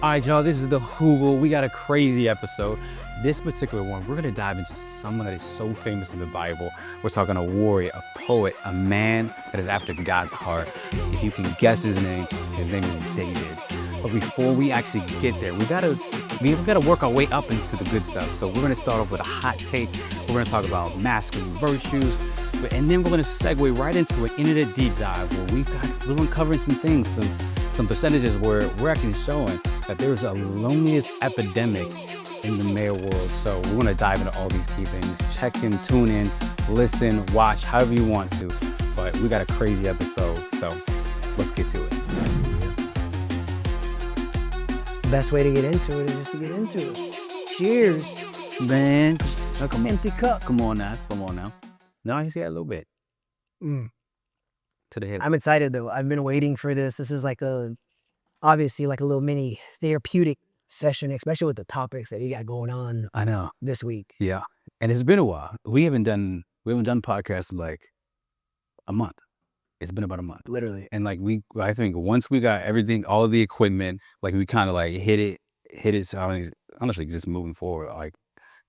All right, y'all, this is the Jugo. We got a crazy episode. This particular one, we're going to dive into someone that is so famous in the Bible. We're talking a warrior, a poet, a man that is after God's heart. If you can guess his name is David. But before we actually get there, we gotta work our way up into the good stuff. So we're going to start off with a hot take. We're going to talk about masculine virtues. And then we're going to segue right into an internet deep dive where we're uncovering some things, some percentages where we're actually showing that there's a loneliness epidemic in the male world. So we're going to dive into all these key things. Check in, tune in, listen, watch, however you want to. But we got a crazy episode, so let's get to it. Best way to get into it is just to get into it. Cheers. Man, Empty cup. come on now. No, I see that a little bit. To the hip. I'm excited though. I've been waiting for this. This is obviously like a little mini therapeutic session, especially with the topics that you got going on. I know. This week. Yeah. And it's been a while. We haven't done podcasts in like a month. It's been about a month. Literally. And like I think once we got everything, all of the equipment, like we kind of like hit it. So I mean, honestly, just moving forward, like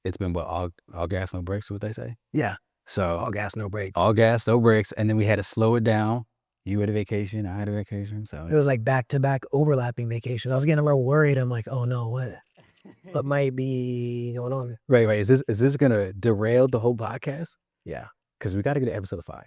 it's been all gas, no brakes, what they say. Yeah. So all gas, no brakes. All gas, no brakes. And then we had to slow it down. You had a vacation, I had a vacation. So it was like back-to-back overlapping vacations. I was getting a little worried. I'm like, oh no, what might be going on? Right. Is this gonna derail the whole podcast? Yeah. Because we got to get to episode 5.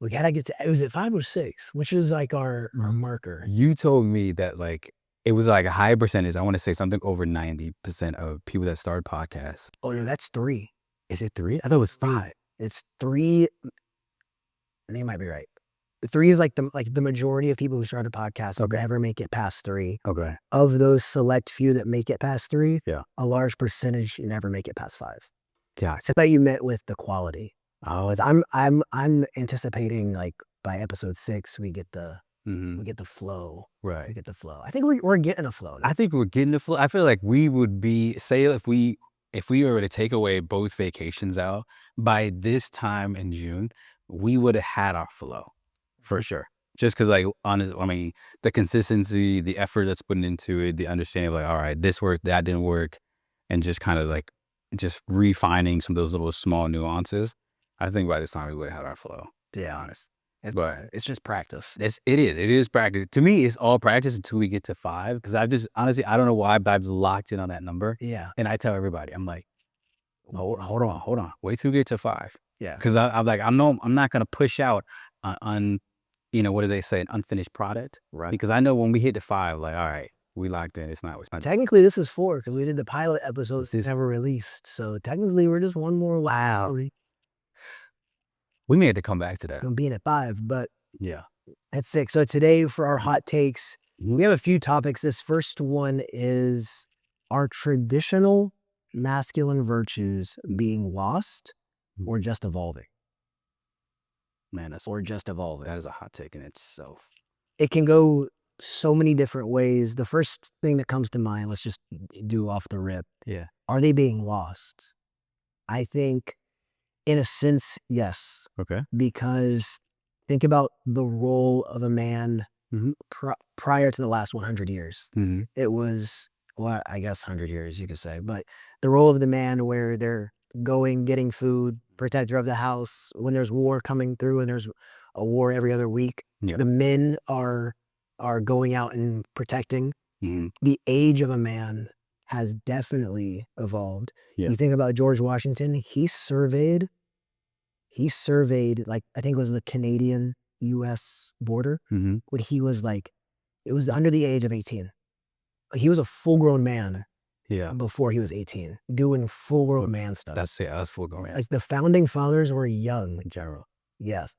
We gotta get to, was it 5 or 6? Which is like our marker. You told me that like it was like a high percentage. I want to say something over 90% of people that start podcasts. Oh no, that's 3. Is it 3? I thought it was 5. It's 3. And you might be right. 3 is like the majority of people who start a podcast ever make it past 3. Okay. Of those select few that make it past 3, yeah, a large percentage never make it past 5. Yeah. So I thought you meant with the quality. Oh, I'm anticipating like by episode 6 we get the flow. Right. We get the flow. I think we're getting a flow now. I think we're getting the flow. I feel like we would be, say if we were to take away both vacations out, by this time in June, we would have had our flow for sure. Just because like, the consistency, the effort that's put into it, the understanding of like, all right, this worked, that didn't work. And just kind of like, just refining some of those little small nuances. I think by this time we would have had our flow. To be honest. But it's just practice. It is practice. To me, it's all practice until we get to 5. Because I don't know why, but I've locked in on that number. Yeah. And I tell everybody, I'm like, hold on. Wait till we get to 5. Yeah. Because I'm like, I'm not going to push out on, what do they say, an unfinished product. Right. Because I know when we hit the 5, like, all right, we locked in. It's not. Technically, this is 4 because we did the pilot episodes never released. So technically, we're just one more. Wow. We may have to come back to that. From being at 5, but yeah, that's 6. So today for our hot takes, we have a few topics. This first one is, are traditional masculine virtues being lost or just evolving? Man, that is a hot take in itself. It can go so many different ways. The first thing that comes to mind, let's just do off the rip. Yeah. Are they being lost? I think in a sense, yes. Okay. Because think about the role of a man prior to the last 100 years. Mm-hmm. It was, well, I guess 100 years you could say, but the role of the man where they're going, getting food, protector of the house, when there's war coming through and there's a war every other week, the men are going out and protecting. Mm-hmm. The age of a man has definitely evolved. Yeah. You think about George Washington, he surveyed like, I think it was the Canadian US border when he was like, it was under the age of 18. He was a full grown man. Yeah. Before he was 18, doing full grown man stuff. That's full grown man. Like the founding fathers were young in general. Yes.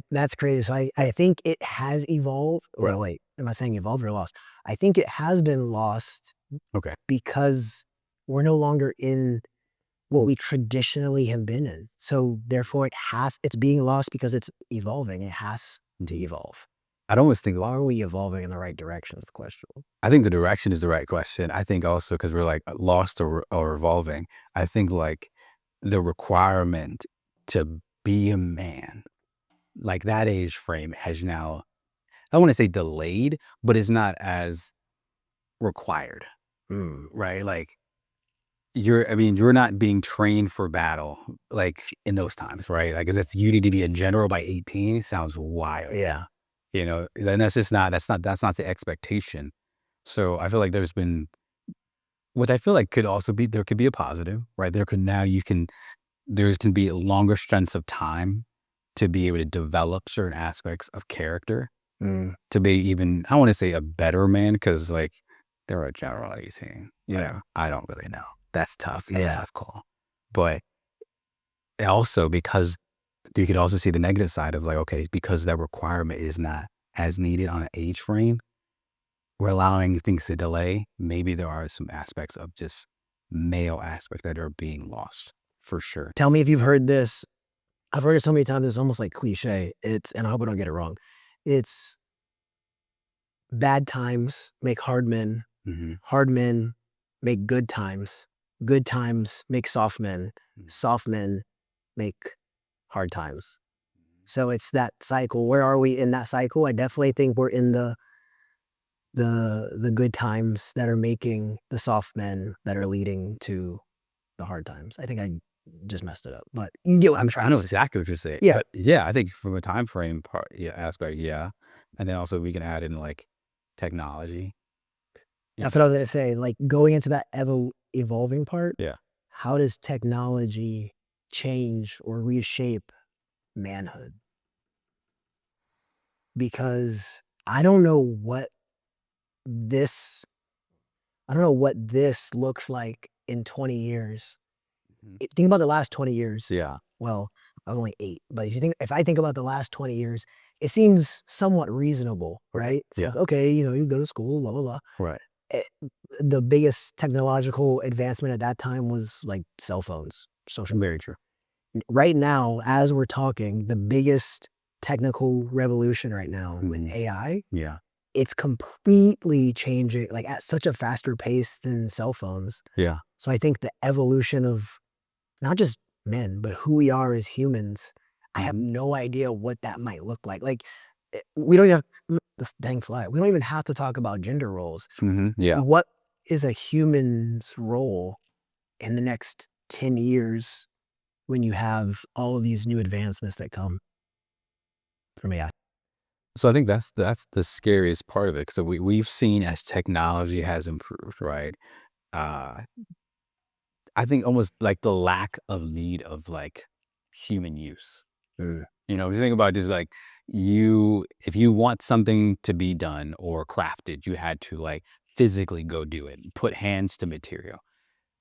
That's crazy. So I think it has evolved. Right. Or wait, am I saying evolved or lost? I think it has been lost. Okay. Because we're no longer in what we traditionally have been in. So therefore it's being lost because it's evolving. It has to evolve. I'd almost think, why are we evolving in the right direction? That's the question. I think the direction is the right question. I think also because we're like lost or evolving. I think like the requirement to be a man, like that age frame has now, I want to say delayed, but it's not as required, Mm. right? Like you're not being trained for battle like in those times, right? Like as if you need to be a general by 18 sounds wild. Yeah. And that's just not that's not the expectation. So I feel like there's been what I feel like could also be there could be a positive, right? There can be longer strengths of time to be able to develop certain aspects of character Mm. to be even I want to say a better man because like they're a general 18. Yeah. I don't really know. That's tough. That's a Yeah. tough call. But also because you could also see the negative side of like, okay, because that requirement is not as needed on an age frame, we're allowing things to delay. Maybe there are some aspects of just male aspect that are being lost for sure. Tell me if you've heard this. I've heard it so many times, it's almost like cliche. And I hope I don't get it wrong. It's bad times make Mm-hmm. hard men make good times make soft men make hard times. So it's that cycle. Where are we in that cycle? I definitely think we're in the good times that are making the soft men that are leading to the hard times. I think I just messed it up, but you get what I'm I trying know to say. exactly what you're saying. Yeah. But yeah, I think from a time frame part aspect, yeah. And then also we can add in like technology. That's what I was gonna say. Like going into that evolving part, Yeah. how does technology change or reshape manhood? Because this I don't know what this looks like in 20 years. Mhm. Think about the last 20 years. Yeah. Well, I'm only 8, but if I think about the last 20 years, it seems somewhat reasonable, right? It's Yeah. like, okay, you go to school, blah blah blah. Right. Eh, the biggest technological advancement at that time was like cell phones, social media. Very true. Right now, as we're talking, the biggest technical revolution right now with Mhm. AI, Yeah. it's completely changing like at such a faster pace than cell phones. Yeah. So I think the evolution of not just men, but who we are as humans, I have no idea what that might look like. Like we don't even this dang fly. We don't even have to talk about gender roles. Mm-hmm. Yeah. What is a human's role in the next 10 years when you have all of these new advancements that come from AI? So I think that's the scariest part of it. So we've seen as technology has improved, right? Uh, I think almost like the lack of need of like human use. Mm. If you think about just like if you want something to be done or crafted, you had to like physically go do it, put hands to material.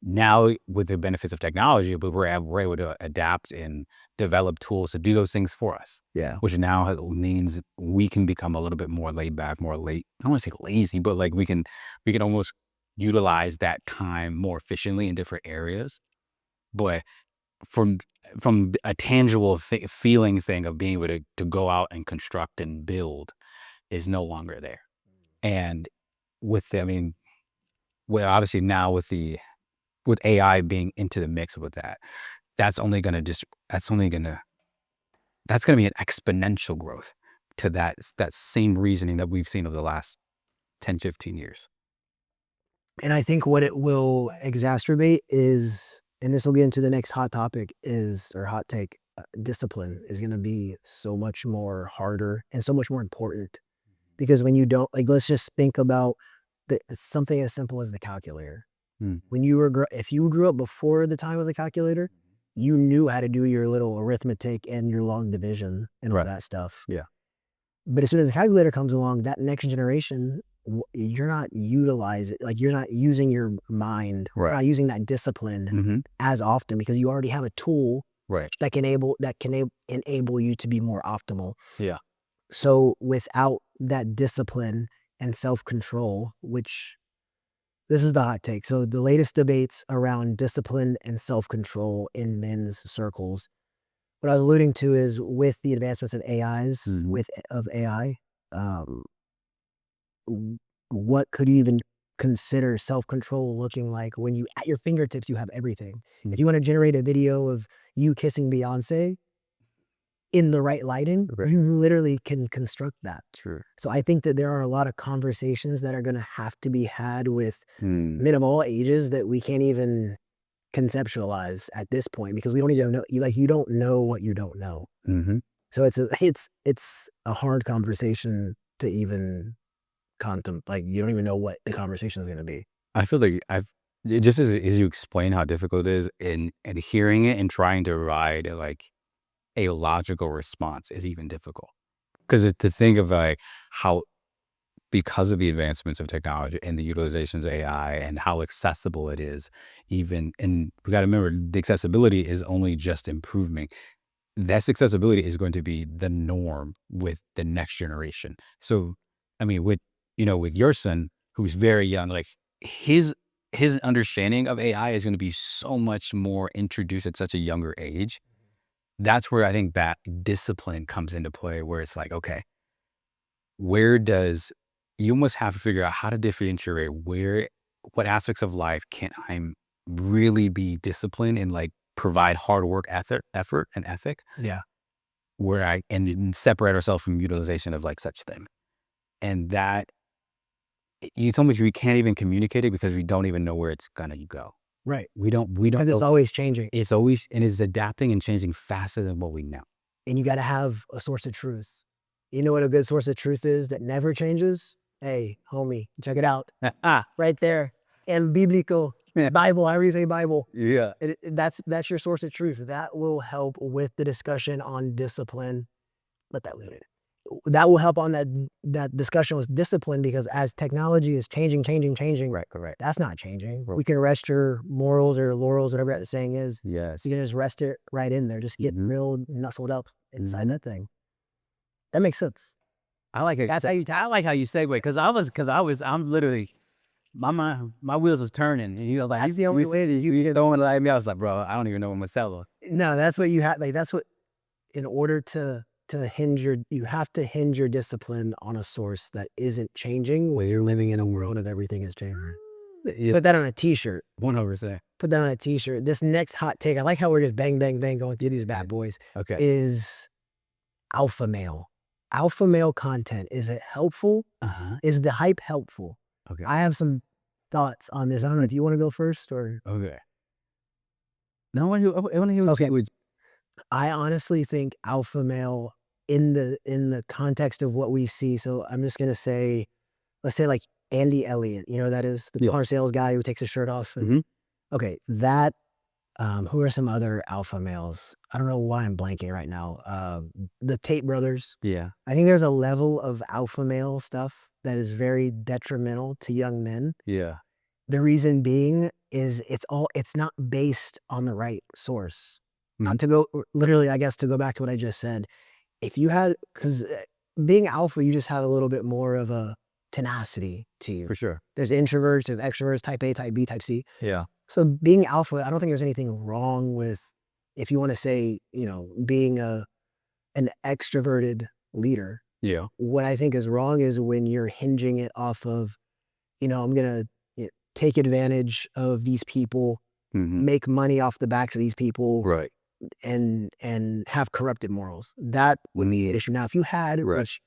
Now, with the benefits of technology, but we're able to adapt and develop tools to do those things for us, Yeah. which now means we can become a little bit more laid back, more late. I don't want to say lazy, but like we can almost utilize that time more efficiently in different areas. But from from a tangible feeling thing of being able to go out and construct and build is no longer there. And I mean, well, obviously now with AI being into the mix with that, that's only gonna just that's gonna be an exponential growth to that same reasoning that we've seen over the last 10, 15 years. And I think what it will exacerbate is, and this will get into the next hot topic is, or hot take, discipline is going to be so much more harder and so much more important because when you don't, like, let's just think about something as simple as the calculator. Mm. When if you grew up before the time of the calculator, you knew how to do your little arithmetic and your long division and all Right. that stuff. Yeah. But as soon as the calculator comes along, that next generation, you're not utilizing, like you're not using your mind, you're Right. not using that discipline Mm-hmm. as often because you already have a tool Right. that can enable you to be more optimal. Yeah. So without that discipline and self-control, which this is the hot take. So the latest debates around discipline and self-control in men's circles, what I was alluding to is with the advancements of Mhm. AI, um, w- what could you even consider self-control looking like when you at your fingertips you have everything? Mm. If you want to generate a video of you kissing Beyonce, in the right lighting, Right. you literally can construct that. True. So I think that there are a lot of conversations that are going to have to be had with Mm. men of all ages that we can't even conceptualize at this point because we don't even know. You don't know what you don't know. Mm-hmm. So it's a hard conversation to even contemplate. Like you don't even know what the conversation is going to be. I feel like just as you explain how difficult it is in hearing it and trying to ride like a logical response is even difficult. Because to think of like how, because of the advancements of technology and the utilizations of AI and how accessible it is, even, and we got to remember the accessibility is only just improving. This accessibility is going to be the norm with the next generation. So, I mean, with with your son who's very young, like his understanding of AI is going to be so much more introduced at such a younger age. That's where I think that discipline comes into play, where it's like, okay, where does you almost have to figure out how to differentiate what aspects of life can I really be disciplined and like provide hard work effort and ethic, Yeah. where I and then separate ourselves from utilization of like such thing. And that you told me we can't even communicate it because we don't even know where it's gonna go. Right. We don't Because it's know. always changing. It's always, and it's adapting and changing faster than what we know. And you got to have a source of truth. You know what a good source of truth is that never changes? Hey, homie, check it out. Right there. And biblical Bible, however you say Bible. Yeah. That's your source of truth. That will help with the discussion on discipline. Let that lead. That will help on that discussion with discipline because as technology is changing, Right. Correct. that's not changing. Right. We can rest your morals or laurels, whatever that saying is. Yes. You can just rest it right in there. Just get real nestled up inside that thing. That makes sense. I like it. That's how you. I like how you segue because I'm literally my wheels was turning and you know like That's the only way that you throwing it at me. I was like, bro, I don't even know what Marcelo. No, that's what you have. Like that's what in order to hinge you have to hinge your discipline on a source that isn't changing when you're living in a world of everything is changing. Put that on a t-shirt. 100%. Put that on a t-shirt. This next hot take, I like how we're just bang, bang, bang going through these bad boys. Okay. Is alpha male. Alpha male content. Is it helpful? Is the hype helpful? Okay. I have some thoughts on this. I don't know if you want to go first or. Okay. No, I want to hear. Okay. I honestly think alpha male in the context of what we see. So I'm just gonna say, let's say like Andy Elliott. You know who that is the car sales guy who takes his shirt off. And, okay, that. Who are some other alpha males? I don't know why I'm blanking right now. The Tate brothers. Yeah. I think there's a level of alpha male stuff that is very detrimental to young men. Yeah. The reason being is it's not based on the right source. Not to go literally, I guess to go back to what I just said. If you had, because being alpha, you just have a little bit more of a tenacity to you. For sure. There's introverts, there's extroverts, type A, type B, type C. Yeah. So being alpha, I don't think there's anything wrong with, if you want to say, being an extroverted leader. Yeah. What I think is wrong is when you're hinging it off of, I'm going to take advantage of these people, make money off the backs of these people. Right. And have corrupted morals. That would be an issue. Now, if you had, which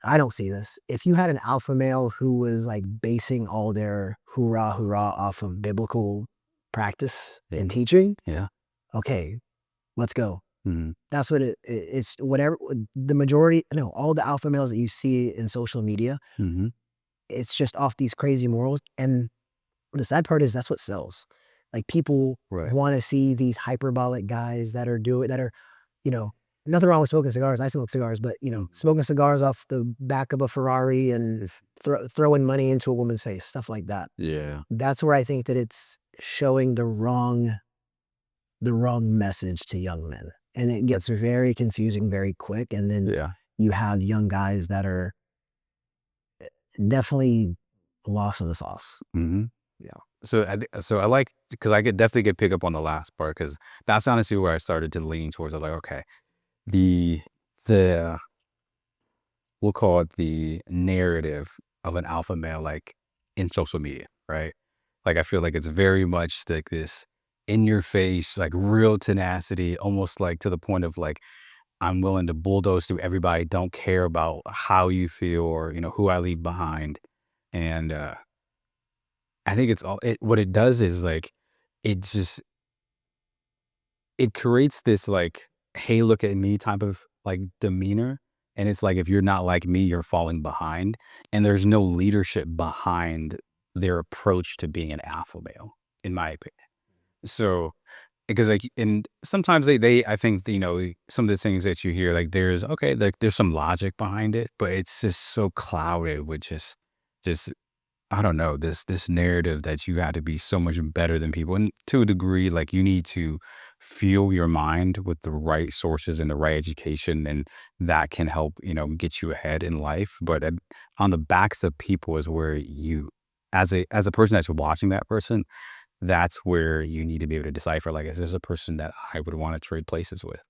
I don't see this. If you had an alpha male who was like basing all their hoorah off of biblical practice and teaching, okay, let's go. That's what it's whatever the majority, no, all the alpha males that you see in social media, it's just off these crazy morals. And the sad part is that's what sells. Like people want to see these hyperbolic guys that are nothing wrong with smoking cigars. I smoke cigars, but smoking cigars off the back of a Ferrari and throwing money into a woman's face, stuff like that. Yeah. That's where I think that it's showing the wrong message to young men. And it gets very confusing very quick. And then you have young guys that are definitely lost in the sauce. Yeah. So I like, because I could definitely pick up on the last part, because that's honestly where I started to lean towards. I was like, okay, the we'll call it the narrative of an alpha male, like in social media, right? Like I feel like it's very much like this in your face, like real tenacity, almost like to the point of like, I'm willing to bulldoze through everybody, don't care about how you feel or, who I leave behind. And I think what it does is like, it just, it creates this like, hey, look at me type of like demeanor. And it's like, if you're not like me, you're falling behind. And there's no leadership behind their approach to being an alpha male, in my opinion. So, because like, and sometimes I think, some of the things that you hear, like like there's some logic behind it, but it's just so clouded with just I don't know, this narrative that you got to be so much better than people. And to a degree, like you need to fuel your mind with the right sources and the right education, and that can help, get you ahead in life. But on the backs of people is where you, as a person that's watching that person, that's where you need to be able to decipher, like, is this a person that I would want to trade places with?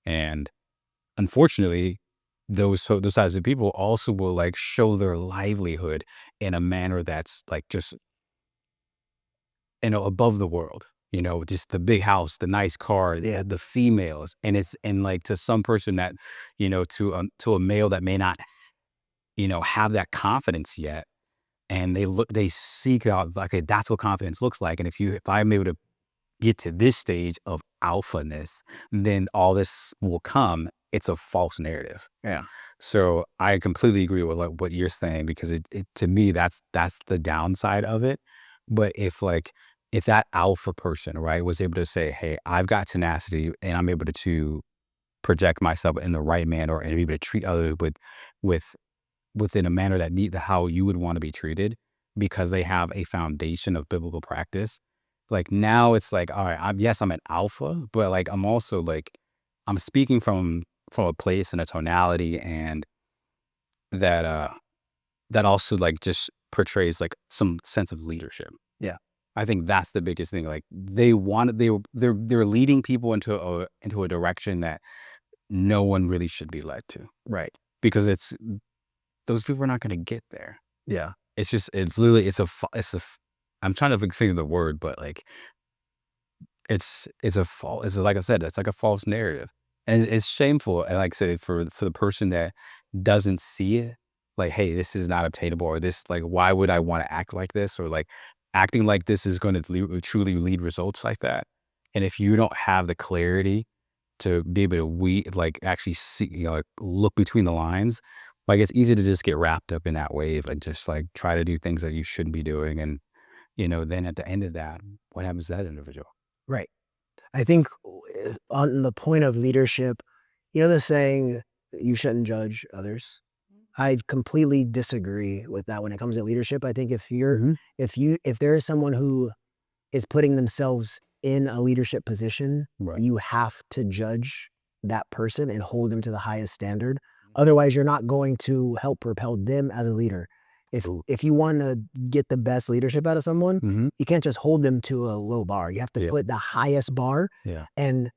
And unfortunately, those types of people also will like show their livelihood in a manner that's like just, above the world. Just the big house, the nice car, the females, and and like to some person that, to a male that may not, have that confidence yet, and they seek out like, okay, that's what confidence looks like, and if I'm able to get to this stage of alphaness, then all this will come. It's a false narrative. Yeah. So I completely agree with like what you're saying, because it to me, that's the downside of it. But if that alpha person, right, was able to say, hey, I've got tenacity and I'm able to project myself in the right manner and be able to treat others with within a manner that meet how you would want to be treated, because they have a foundation of biblical practice. Like now it's like, all right, I'm an alpha, but like I'm also like, I'm speaking from a place and a tonality, and that that also like just portrays like some sense of leadership. Yeah. I think that's the biggest thing. Like they're leading people into a direction that no one really should be led to, Right. because those people are not going to get there. Yeah. It's literally, I'm trying to think of the word, but like, it's like I said, it's like a false narrative. And it's shameful. And like I said, for the person that doesn't see it, like, hey, this is not obtainable, or this, like, why would I want to act like this? Or like acting like this is going to truly lead results like that. And if you don't have the clarity to be able to like actually see, like look between the lines, like it's easy to just get wrapped up in that wave and just like try to do things that you shouldn't be doing. And, then at the end of that, what happens to that individual? Right. I think on the point of leadership, the saying, you shouldn't judge others. I completely disagree with that when it comes to leadership. I think if there is someone who is putting themselves in a leadership position, Right. you have to judge that person and hold them to the highest standard. Otherwise, you're not going to help propel them as a leader. If you want to get the best leadership out of someone, Mm-hmm. you can't just hold them to a low bar. You have to put the highest bar Yeah. and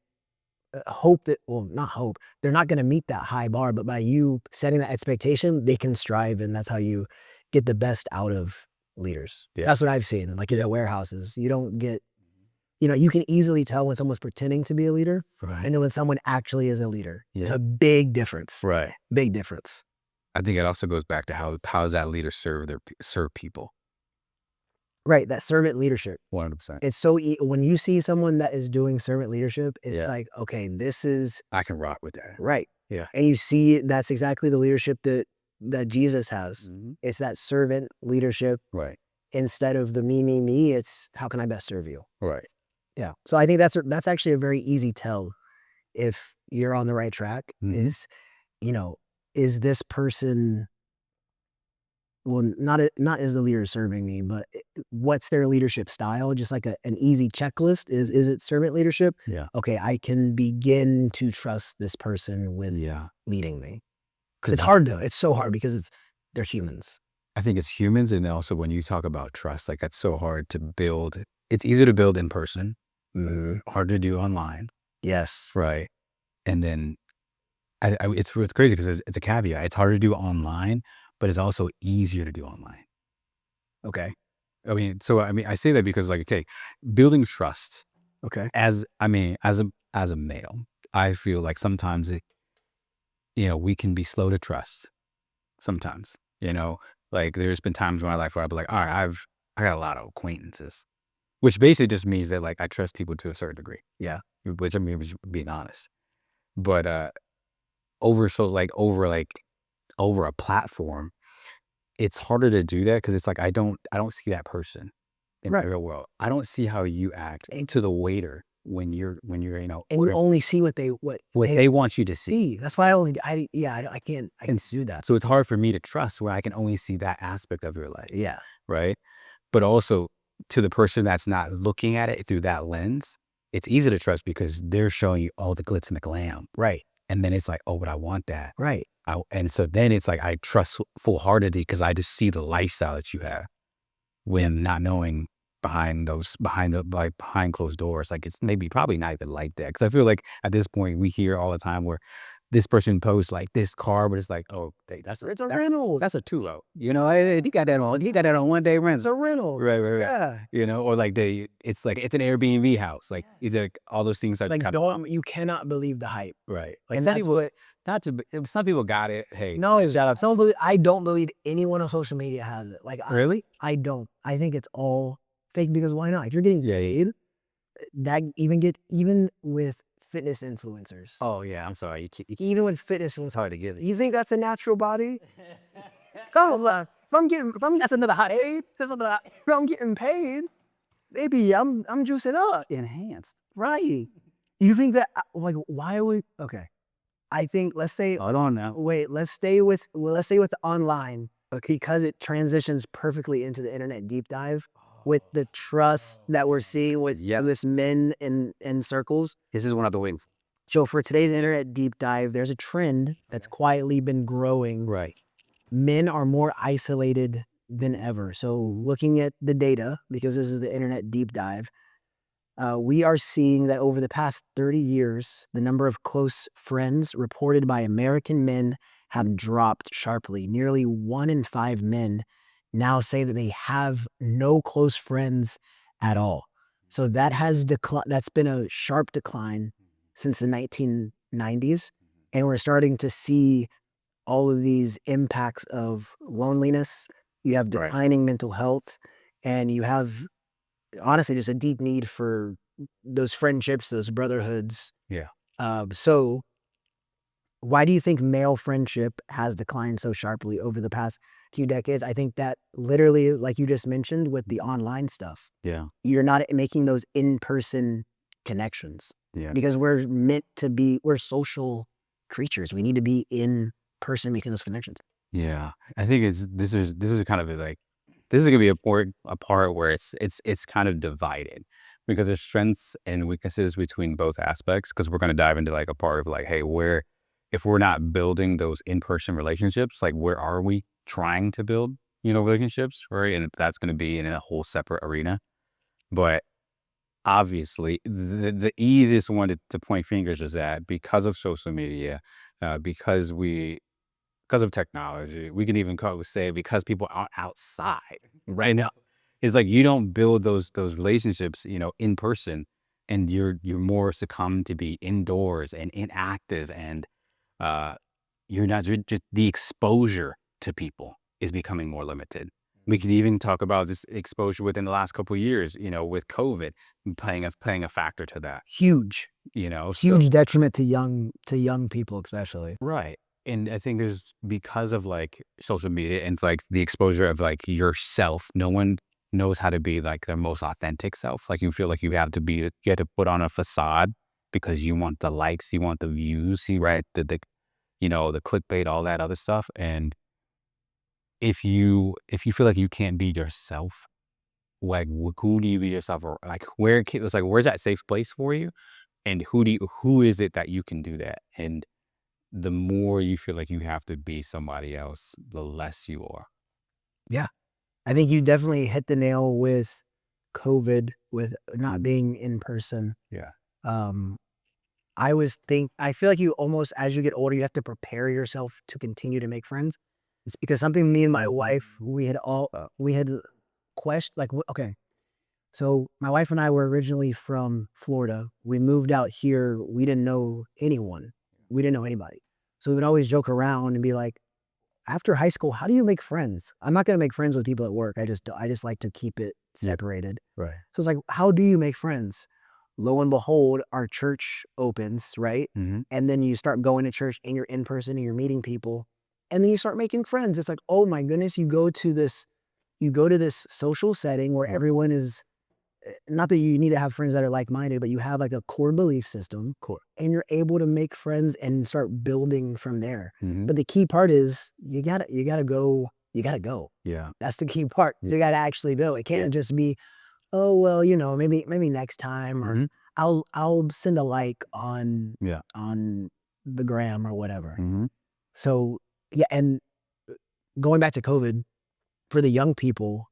hope that, well, not hope, they're not going to meet that high bar, but by you setting that expectation, they can strive, and that's how you get the best out of leaders. Yeah. That's what I've seen. Like in the warehouses, you don't get, you can easily tell when someone's pretending to be a leader, Right. and then when someone actually is a leader. Yeah. It's a big difference. Right. Big difference. I think it also goes back to how does that leader serve people? Right. That servant leadership. 100%. It's so when you see someone that is doing servant leadership, it's Yeah. like, okay, this is I can rock with that. right. Yeah. And you see that's exactly the leadership that Jesus has. Mm-hmm. It's that servant leadership. Right. Instead of the me, it's how can I best serve you? Right. Yeah. So I think that's actually a very easy tell if you're on the right track. Mm-hmm. Is this person, well, not is the leader serving me, but what's their leadership style? Just like an easy checklist. Is it servant leadership? Yeah. Okay, I can begin to trust this person with leading me. It's hard though. It's so hard because they're humans. I think it's humans, and also when you talk about trust, like that's so hard to build. It's easier to build in person, hard to do online. Yes. Right. And then it's crazy because it's a caveat. It's harder to do online, but it's also easier to do online. Okay. I mean, I say that because like, okay, building trust, Okay. as a male, I feel like sometimes we can be slow to trust. Sometimes, like there's been times in my life where I'll be like, all right, I got a lot of acquaintances, which basically just means that like I trust people to a certain degree. Yeah. Which I mean, was being honest. But over a platform, it's harder to do that because it's like I don't see that person in the Right. real world. I don't see how you act to the waiter when you're And you ordering only see what what they want you to see. see. That's why I can't do that. So it's hard for me to trust where I can only see that aspect of your life, Yeah. right? But also to the person that's not looking at it through that lens, it's easy to trust because they're showing you all the glitz and the glam. Right. And then it's like, oh, but I want that. Right. And so then it's like I trust full-heartedly because I just see the lifestyle that you have when not knowing behind closed doors. Like it's probably not even like that. Because I feel like at this point we hear all the time where this person posts like this car, but it's like, oh, It's a rental. that's a 2-row. He got that on one day It's rental. a rental. Right. Yeah. Or like it's an Airbnb house. Like it's like all those things are Like kind of you cannot believe the hype. right. Like And some that's people, what some people got it. Hey, no, shout out. I don't believe anyone on social media has it. Like Really? I don't. I think it's all fake because why not? If you're getting Yeah. paid, that even with fitness influencers. Oh yeah, I'm sorry. Even with fitness influencers, It's hard to get it. you think that's a natural body? Come on, if I'm That's another hot paid, egg. if I'm getting paid, maybe I'm juicing up. Enhanced. Right. You think that like why are we okay? I think let's say Hold on now. wait, let's stay with the online because it transitions perfectly into the internet deep dive with the trust that we're seeing with this men in circles. This is what I've been waiting for. So for today's internet deep dive, there's a trend that's quietly been growing. Right. Men are more isolated than ever. So looking at the data, because this is the internet deep dive, we are seeing that over the past 30 years, the number of close friends reported by American men have dropped sharply. Nearly 1 in 5 men now say that they have no close friends at all. So that has that's been a sharp decline since the 1990s. And we're starting to see all of these impacts of loneliness. You have Right. declining mental health, and you have honestly just a deep need for those friendships, those brotherhoods. Yeah. So why do you think male friendship has declined so sharply over the past few decades? I think that literally, like you just mentioned with the online stuff, Yeah. you're not making those in-person connections Yeah. because we're social creatures. We need to be in person making those connections. Yeah. I think this is kind of this is gonna be a part where it's kind of divided because there's strengths and weaknesses between both aspects. Because we're gonna dive into like a part of like, hey, if we're not building those in-person relationships, like where are we trying to build, relationships, right? And that's gonna be in a whole separate arena. But obviously, the easiest one to point fingers is that because of social media, because of technology, we can even say because people aren't outside right now. It's like you don't build those relationships, in person, and you're more succumb to be indoors and inactive, and uh, you're just the exposure to people is becoming more limited. We could even talk about this exposure within the last couple of years, with COVID playing a factor to that, Huge so detriment to young people, especially. right. And I think there's because of like social media and like the exposure of like yourself, no one knows how to be like their most authentic self. Like you feel like you have to put on a facade because you want the likes, you want the views, right? The clickbait, all that other stuff. And if you feel like you can't be yourself, like who do you be yourself, or like it's like where's that safe place for you, and who is it that you can do that? And the more you feel like you have to be somebody else, the less you are. Yeah. I think you definitely hit the nail with COVID, with not being in person. Yeah. Um, I feel like you almost, as you get older, you have to prepare yourself to continue to make friends. It's because something me and my wife, we had questioned, like, okay, So my wife and I were originally from Florida. We moved out here. We didn't know anyone. We didn't know anybody. So we would always joke around and be like, after high school, how do you make friends? I'm not going to make friends with people at work. I just like to keep it separated. Right. So it's like, how do you make friends? Lo and behold, our church opens, right? Mm-hmm. And then you start going to church and you're in person and you're meeting people. And then you start making friends. It's like, oh my goodness, you go to this social setting where everyone is, not that you need to have friends that are like-minded, but you have like a core belief system. Core. And you're able to make friends and start building from there. Mm-hmm. But the key part is you gotta go. Yeah. That's the key part. You gotta actually go. It can't just be, oh well, maybe next time, or I'll send a like on the gram or whatever. Mm-hmm. So yeah, and going back to COVID, for the younger people,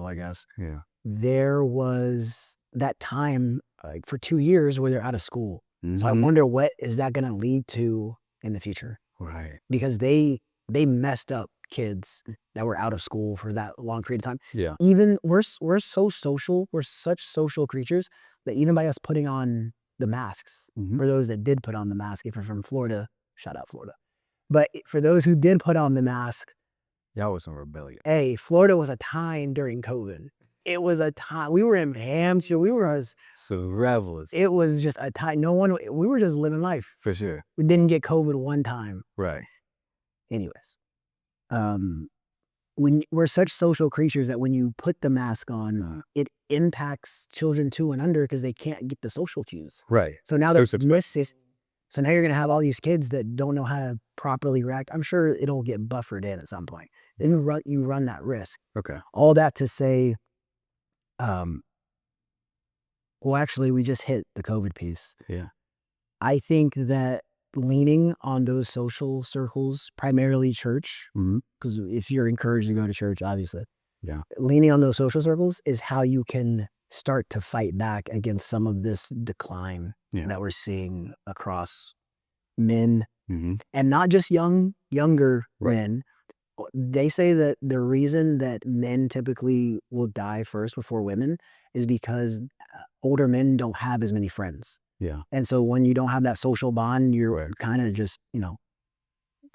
I guess. Yeah. There was that time, like for 2 years, where they're out of school. Mm-hmm. So I wonder what is that going to lead to in the future? Right. Because they messed up kids that were out of school for that long period of time. Yeah. Even we're so social. We're such social creatures that even by us putting on the masks, for those that did put on the mask, if you're from Florida, shout out Florida. But for those who did put on the mask, Y'all was in rebellion. hey, Florida was a time during COVID. It was a time. We were in Hampshire. We were So revelers. it was just a time. We were just living life. For sure. We didn't get COVID one time. Right. Anyways, when we're such social creatures that when you put the mask on, it impacts children 2 and under because they can't get the social cues. Right. So now so now you're going to have all these kids that don't know how to properly react. I'm sure it'll get buffered in at some point. Then you run that risk. Okay. All that to say, well, actually, we just hit the COVID piece. Yeah. I think that leaning on those social circles, primarily church, because if you're encouraged to go to church, obviously, leaning on those social circles is how you can start to fight back against some of this decline that we're seeing across men, and not just younger men. They say that the reason that men typically will die first before women is because older men don't have as many friends. Yeah. And so when you don't have that social bond, you're kind of just,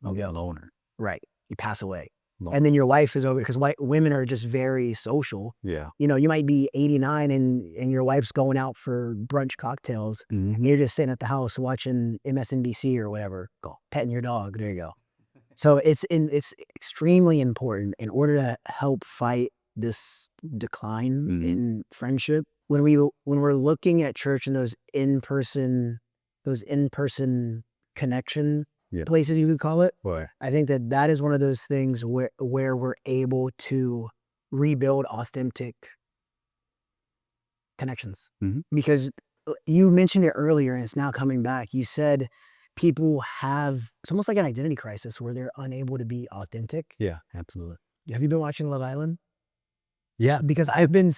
I'll get a loner. Right. You pass away. Loner. And then your wife is over, because women are just very social. Yeah. You might be 89 and your wife's going out for brunch cocktails. And you're just sitting at the house watching MSNBC or whatever, petting your dog. There you go. So it's extremely important in order to help fight this decline in friendship. When we're looking at church and those in-person connection places, you could call it. Boy. I think that is one of those things where we're able to rebuild authentic connections. Because you mentioned it earlier and it's now coming back. You said people it's almost like an identity crisis where they're unable to be authentic. Yeah, absolutely. Have you been watching Love Island? Yeah. Because I have been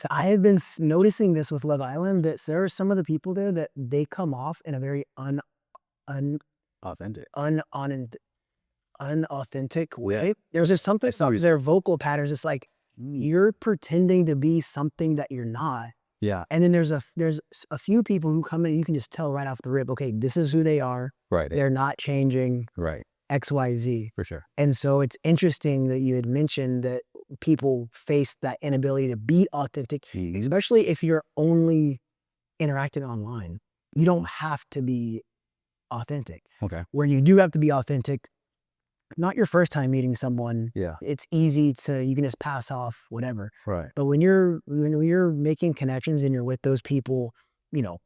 noticing this with Love Island, that there are some of the people there that they come off in a very unauthentic way. There's just something, their vocal patterns. It's like you're pretending to be something that you're not. Yeah. And then there's a few people who come in, you can just tell right off the rip, okay, this is who they are. Right. They're not changing. Right. XYZ. For sure. And so it's interesting that you had mentioned that people face that inability to be authentic, especially if you're only interacting online. You don't have to be authentic. Okay. Where you do have to be authentic, not your first time meeting someone. Yeah. It's easy you can just pass off whatever. Right. But when you're making connections and you're with those people,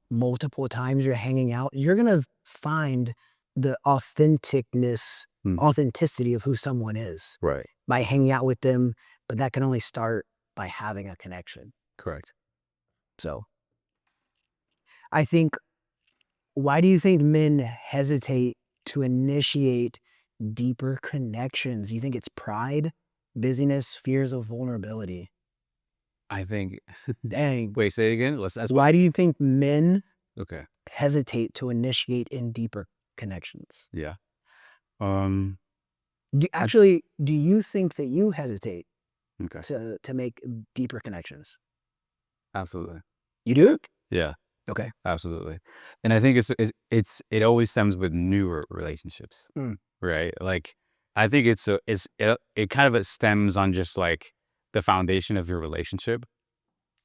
multiple times, you're hanging out, you're going to find the authenticity of who someone is. Right. By hanging out with them, but that can only start by having a connection. Correct. So I think, why do you think men hesitate to initiate deeper connections? Do you think it's pride, busyness, fears of vulnerability? I think, Dang. wait, say it again. Why do you think men hesitate to initiate in deeper connections? Yeah. Do you think that you hesitate? Okay. to make deeper connections. Absolutely. You do? Yeah. Okay. Absolutely. And I think it always stems with newer relationships, Mm. right? Like, I think it kind of stems on just like the foundation of your relationship.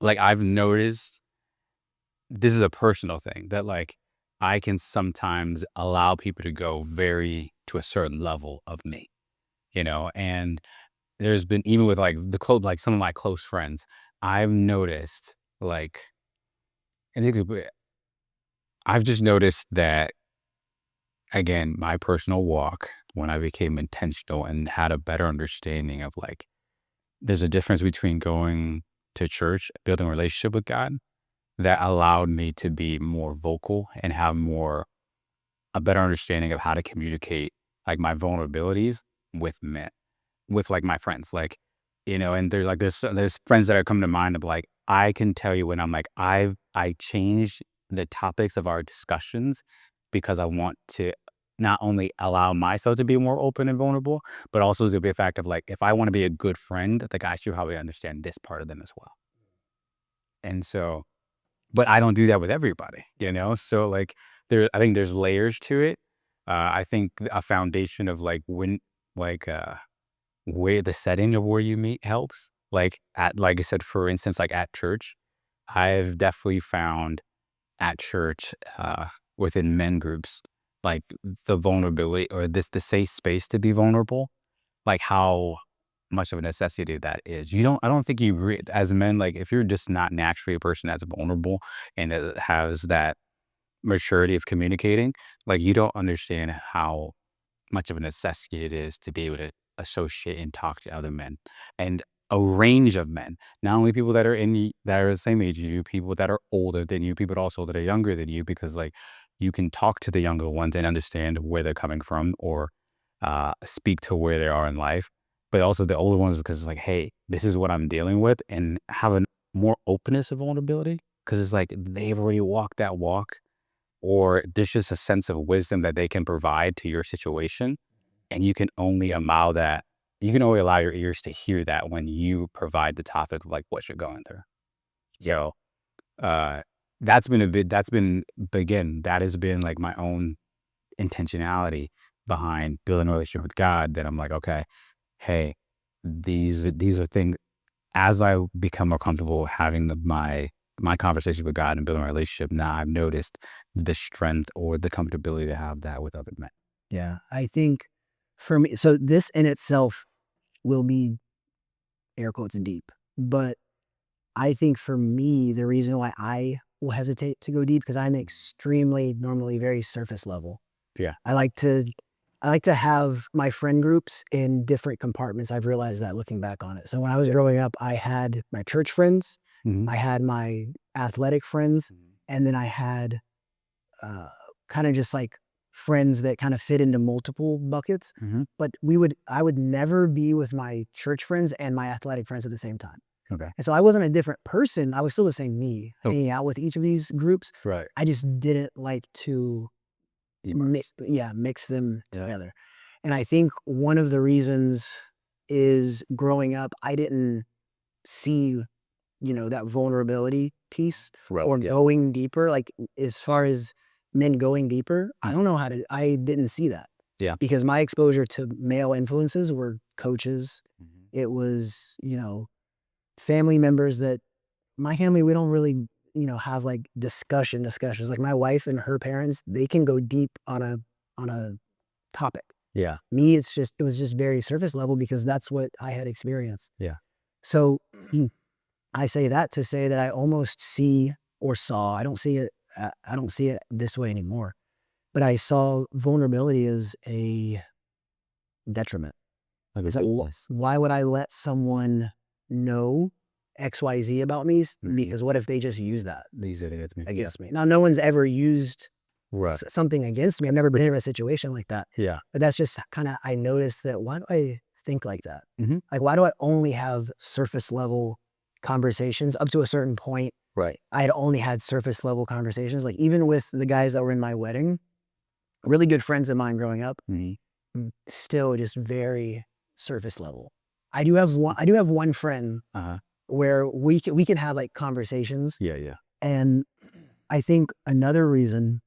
Like, I've noticed this is a personal thing that like I can sometimes allow people to go to a certain level of me, and there's been, even with like like some of my close friends, I've noticed like, and I've just noticed that, again, my personal walk, when I became intentional and had a better understanding of like, there's a difference between going to church, building a relationship with God, that allowed me to be more vocal and have a better understanding of how to communicate like my vulnerabilities with men, with like my friends, like, and there's friends that are coming to mind of like, I can tell you when I'm like, I changed the topics of our discussions because I want to not only allow myself to be more open and vulnerable, but also to be a fact of like, if I want to be a good friend, like I should probably understand this part of them as well. And so, but I don't do that with everybody, So like, I think there's layers to it. I think a foundation of like like where the setting of where you meet helps. Like I said, for instance, like at church, I've definitely found at church, within men groups, like the vulnerability or the safe space to be vulnerable, like how much of a necessity that is. I don't think as men, like if you're just not naturally a person that's vulnerable and that has that maturity of communicating, like you don't understand how much of a necessity it is to be able to associate and talk to other men, and a range of men, not only people that are the same age as you, people that are older than you, people also that are younger than you, because like you can talk to the younger ones and understand where they're coming from, or speak to where they are in life, but also the older ones, because it's like, hey, this is what I'm dealing with, and have a more openness of vulnerability, because it's like they've already walked that walk, or there's just a sense of wisdom that they can provide to your situation. And you can only allow your ears to hear that when you provide the topic of like what you're going through. So, uh, that has been like my own intentionality behind building a relationship with God, that I'm like, okay, hey, these are things, as I become more comfortable having my conversation with God and building a relationship, now I've noticed the strength or the comfortability to have that with other men. Yeah. I think for me, so this in itself will be air quotes and deep, but I think for me, the reason why I will hesitate to go deep, because I'm extremely normally very surface level. Yeah. I like to have my friend groups in different compartments. I've realized that looking back on it. So when I was growing up, I had my church friends, Mhm. I had my athletic friends, and then I had uh, kind of just like friends that kind of fit into multiple buckets. Mhm. But I would never be with my church friends and my athletic friends at the same time. Okay. And so I wasn't a different person. I was still the same me, Oh. hanging out with each of these groups. Right. I just didn't like to Immerse. mix them Yeah. together. And I think one of the reasons is growing up, I didn't see, that vulnerability piece Right. or Yeah. going deeper. Like as far as men going deeper, I don't know I didn't see that. Yeah. Because my exposure to male influences were coaches. Mhm. It was, family members that my family, we don't really, have like discussions. Like my wife and her parents, they can go deep on a topic. Yeah. Me, it was just very surface level because that's what I had experienced. Yeah. So I say that to say that I almost see or saw, I don't see it this way anymore, but I saw vulnerability as a detriment. Like It's like, why would I let someone know XYZ about me? Because what if they just use that these are against me. against me? Now, no one's ever used Right. something against me. I've never been in a situation like that. Yeah. But that's just kind of, I noticed that why do I think like that? Mhm. Like, why do I only have surface level conversations up to a certain point? Right. I had only had surface level conversations. Like, even with the guys that were in my wedding, really good friends of mine growing up, Mhm. still just very surface level. I do have one friend Uh-huh. where we can have like conversations, Yeah. and I think another reason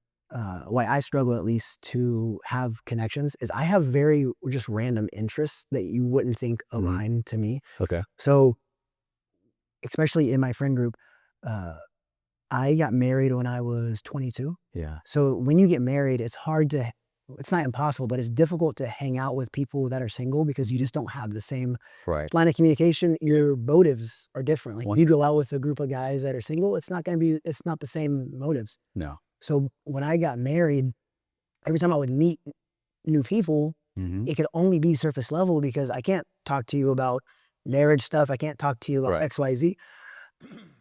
why I struggle at least to have connections is I have very just random interests that you wouldn't think align to me. Okay. So especially in my friend group, uh, I got married when I was 22. Yeah. So when you get married, it's not impossible, but it's difficult to hang out with people that are single because you just don't have the same Right. line of communication. Your motives are different. Like One- you go out with a group of guys that are single, it's not the same motives. No. So when I got married, every time I would meet new people, Mm-hmm. it could only be surface level because I can't talk to you about marriage stuff. I can't talk to you about Right. XYZ.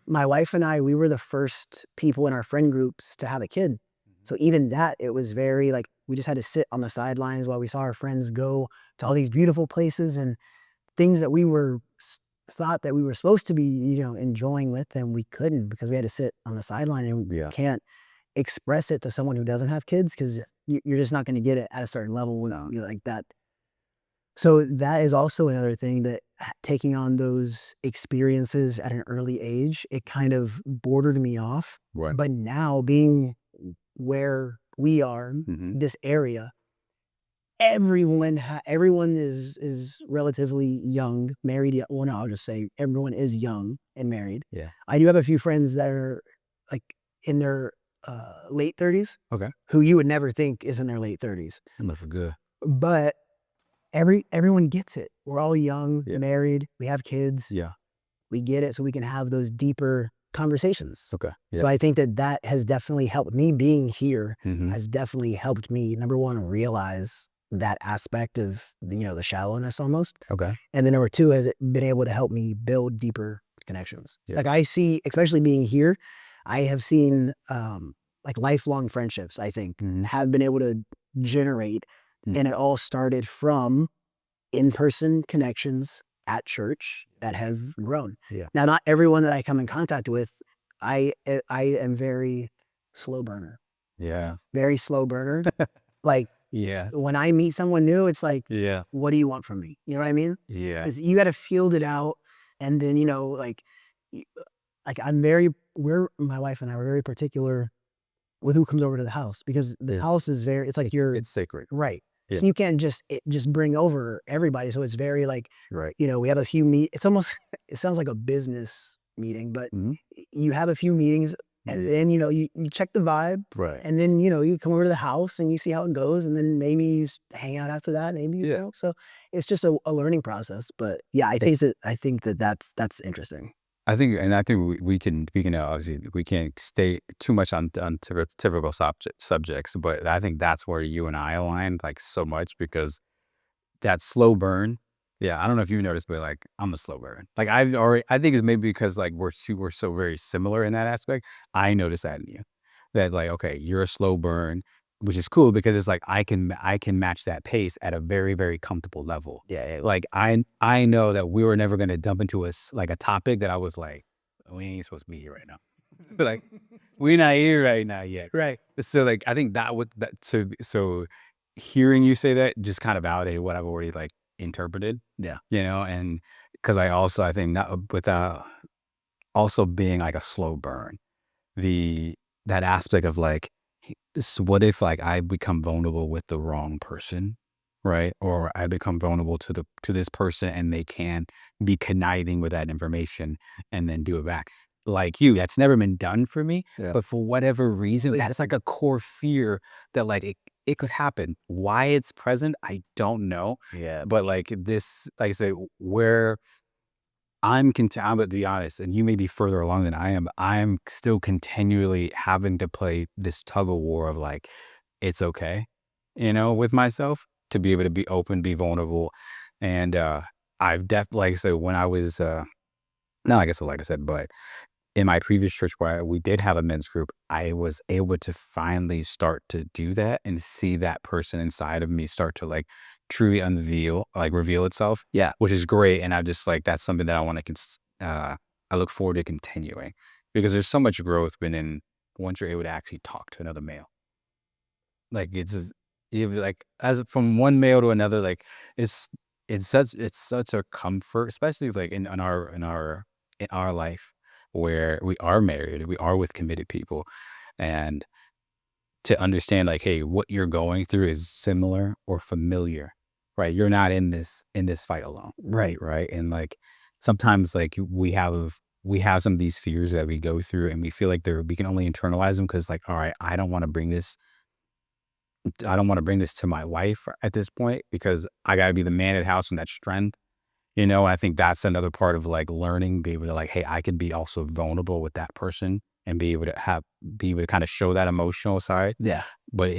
My wife and I, we were the first people in our friend groups to have a kid. So even that, it was very like, we just had to sit on the sidelines while we saw our friends go to all these beautiful places and things that thought that we were supposed to be, enjoying with them. We couldn't because we had to sit on the sideline and Yeah. can't express it to someone who doesn't have kids because you're just not going to get it at a certain level when No. you're like that. So that is also another thing that taking on those experiences at an early age, it kind of bordered me off. Right. But now being where we are, Mm-hmm. this area, everyone is relatively young, married. Well, no, I'll just say everyone is young and married. Yeah. I do have a few friends that are like in their late 30s. Okay. Who you would never think is in their late 30s. That must be good. But everyone gets it. We're all young, Yeah. married, we have kids. Yeah. We get it, so we can have those deeper conversations. Okay. Yeah. So I think that has definitely helped me. Being here Mm-hmm. has definitely helped me, number one, realize that aspect of the shallowness almost. Okay. And then number two, has it been able to help me build deeper connections. Yeah. Like I see, especially being here, I have seen like lifelong friendships, I think, have been able to generate. And it all started from in-person connections at church that have grown. Yeah. Now, not everyone that I come in contact with, I am very slow burner. Yeah. Very slow burner. Like Yeah. when I meet someone new, it's like, Yeah. what do you want from me? You know what I mean? Yeah. 'Cause you got to field it out, and then like my wife and I were very particular with who comes over to the house because the house is it's like It's sacred. right. Yeah. So you can't just bring over everybody. So it's very like, Right. we have a few it's almost, it sounds like a business meeting, but Mhm. you have a few meetings and then, you check the vibe Right. and then, you come over to the house and you see how it goes. And then maybe you hang out after that. Maybe, Yeah. so it's just a learning process, but yeah, I think that's interesting. I think we can obviously we can't stay too much on typical subjects, but I think that's where you and I align like so much because that slow burn. Yeah, I don't know if you noticed, but like I'm a slow burn. Like I think it's maybe because like we're so very similar in that aspect. I noticed that in you, that like okay, you're a slow burn, which is cool because it's like I can match that pace at a very very comfortable level. Yeah. Like I know that we were never gonna jump into like a topic that I was like, we ain't supposed to be here right now. Like we're not here right now yet. Right. So like I think that would that so hearing you say that just kind of validated what I've already like interpreted. Yeah. And because I think not without also being like a slow burn, that aspect of like what if like I become vulnerable with the wrong person, right? Or I become vulnerable to this person and they can be conniving with that information and then do it back. Like you, that's never been done for me. Yeah. But for whatever reason, that's like a core fear that like it could happen. Why it's present, I don't know. Yeah. But like this, like I say, where I'm gonna be honest, and you may be further along than I am. I'm still continually having to play this tug of war of like, it's okay, with myself to be able to be open, be vulnerable, and I've like I said, when I was no, I guess like I said, but in my previous church where we did have a men's group, I was able to finally start to do that and see that person inside of me start to like truly reveal itself. Yeah. Which is great. And I just like, that's something that I want to, I look forward to continuing because there's so much growth within once you're able to actually talk to another male. Like it's just, like as from one male to another, like it's it's such a comfort, especially like in our life where we are married, we are with committed people, and to understand like, hey, what you're going through is similar or familiar, right? You're not in this fight alone, Right. right? And like sometimes like we have some of these fears that we go through, and we feel like we can only internalize them because like, all right, I don't want to bring this to my wife at this point because I got to be the man at house and that strength. I think that's another part of like learning, be able to like, hey, I can be also vulnerable with that person and be able to kind of show that emotional side. Yeah. But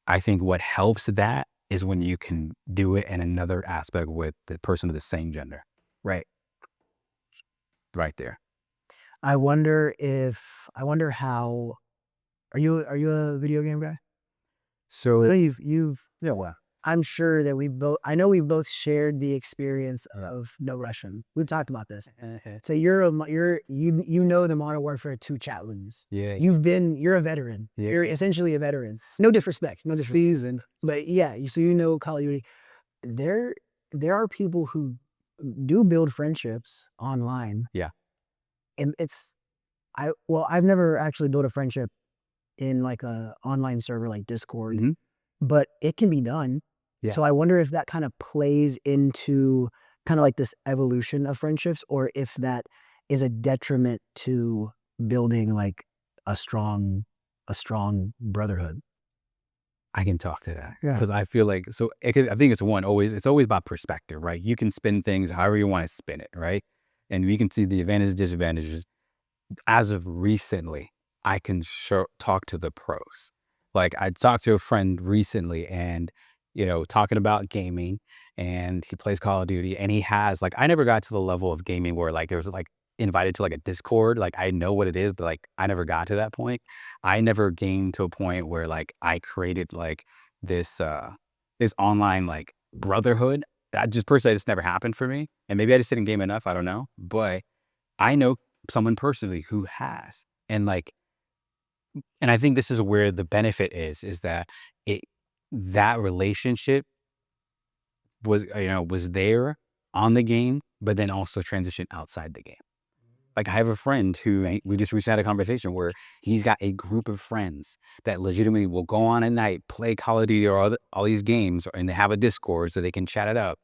I think what helps that is when you can do it in another aspect with the person of the same gender Right. right there. I wonder how, are you a video game guy? So, So you've yeah, well, I'm sure that I know we've both shared the experience of No Russian. We've talked about this. So you know the Modern Warfare 2 chat rooms. yeah, You're a veteran. yeah. You're essentially a veteran. No disrespect. No disrespect. Seasoned. But yeah, so you know Call of Duty. There there are people who do build friendships online. Yeah. And I've never actually built a friendship in like a online server like Discord, Mhm. but it can be done. Yeah. So I wonder if that kind of plays into kind of like this evolution of friendships, or if that is a detriment to building like a strong brotherhood. I can talk to that Yeah. because I feel like I think it's always about perspective, right? You can spin things however you want to spin it, right? And we can see the advantages, disadvantages. As of recently, I can talk to the pros. Like I talked to a friend recently, and talking about gaming, and he plays Call of Duty, and he has like I never got to the level of gaming where like there's like invited to like a Discord. Like I know what it is, but like I never got to that point. I never gained to a point where like I created like this this online like brotherhood. That just personally just never happened for me. And maybe I just didn't game enough. I don't know. But I know someone personally who has. And I think this is where the benefit is that it that relationship was there on the game, but then also transitioned outside the game. Like I have a friend we just recently had a conversation where he's got a group of friends that legitimately will go on at night, play Call of Duty or all these games, and they have a Discord so they can chat it up.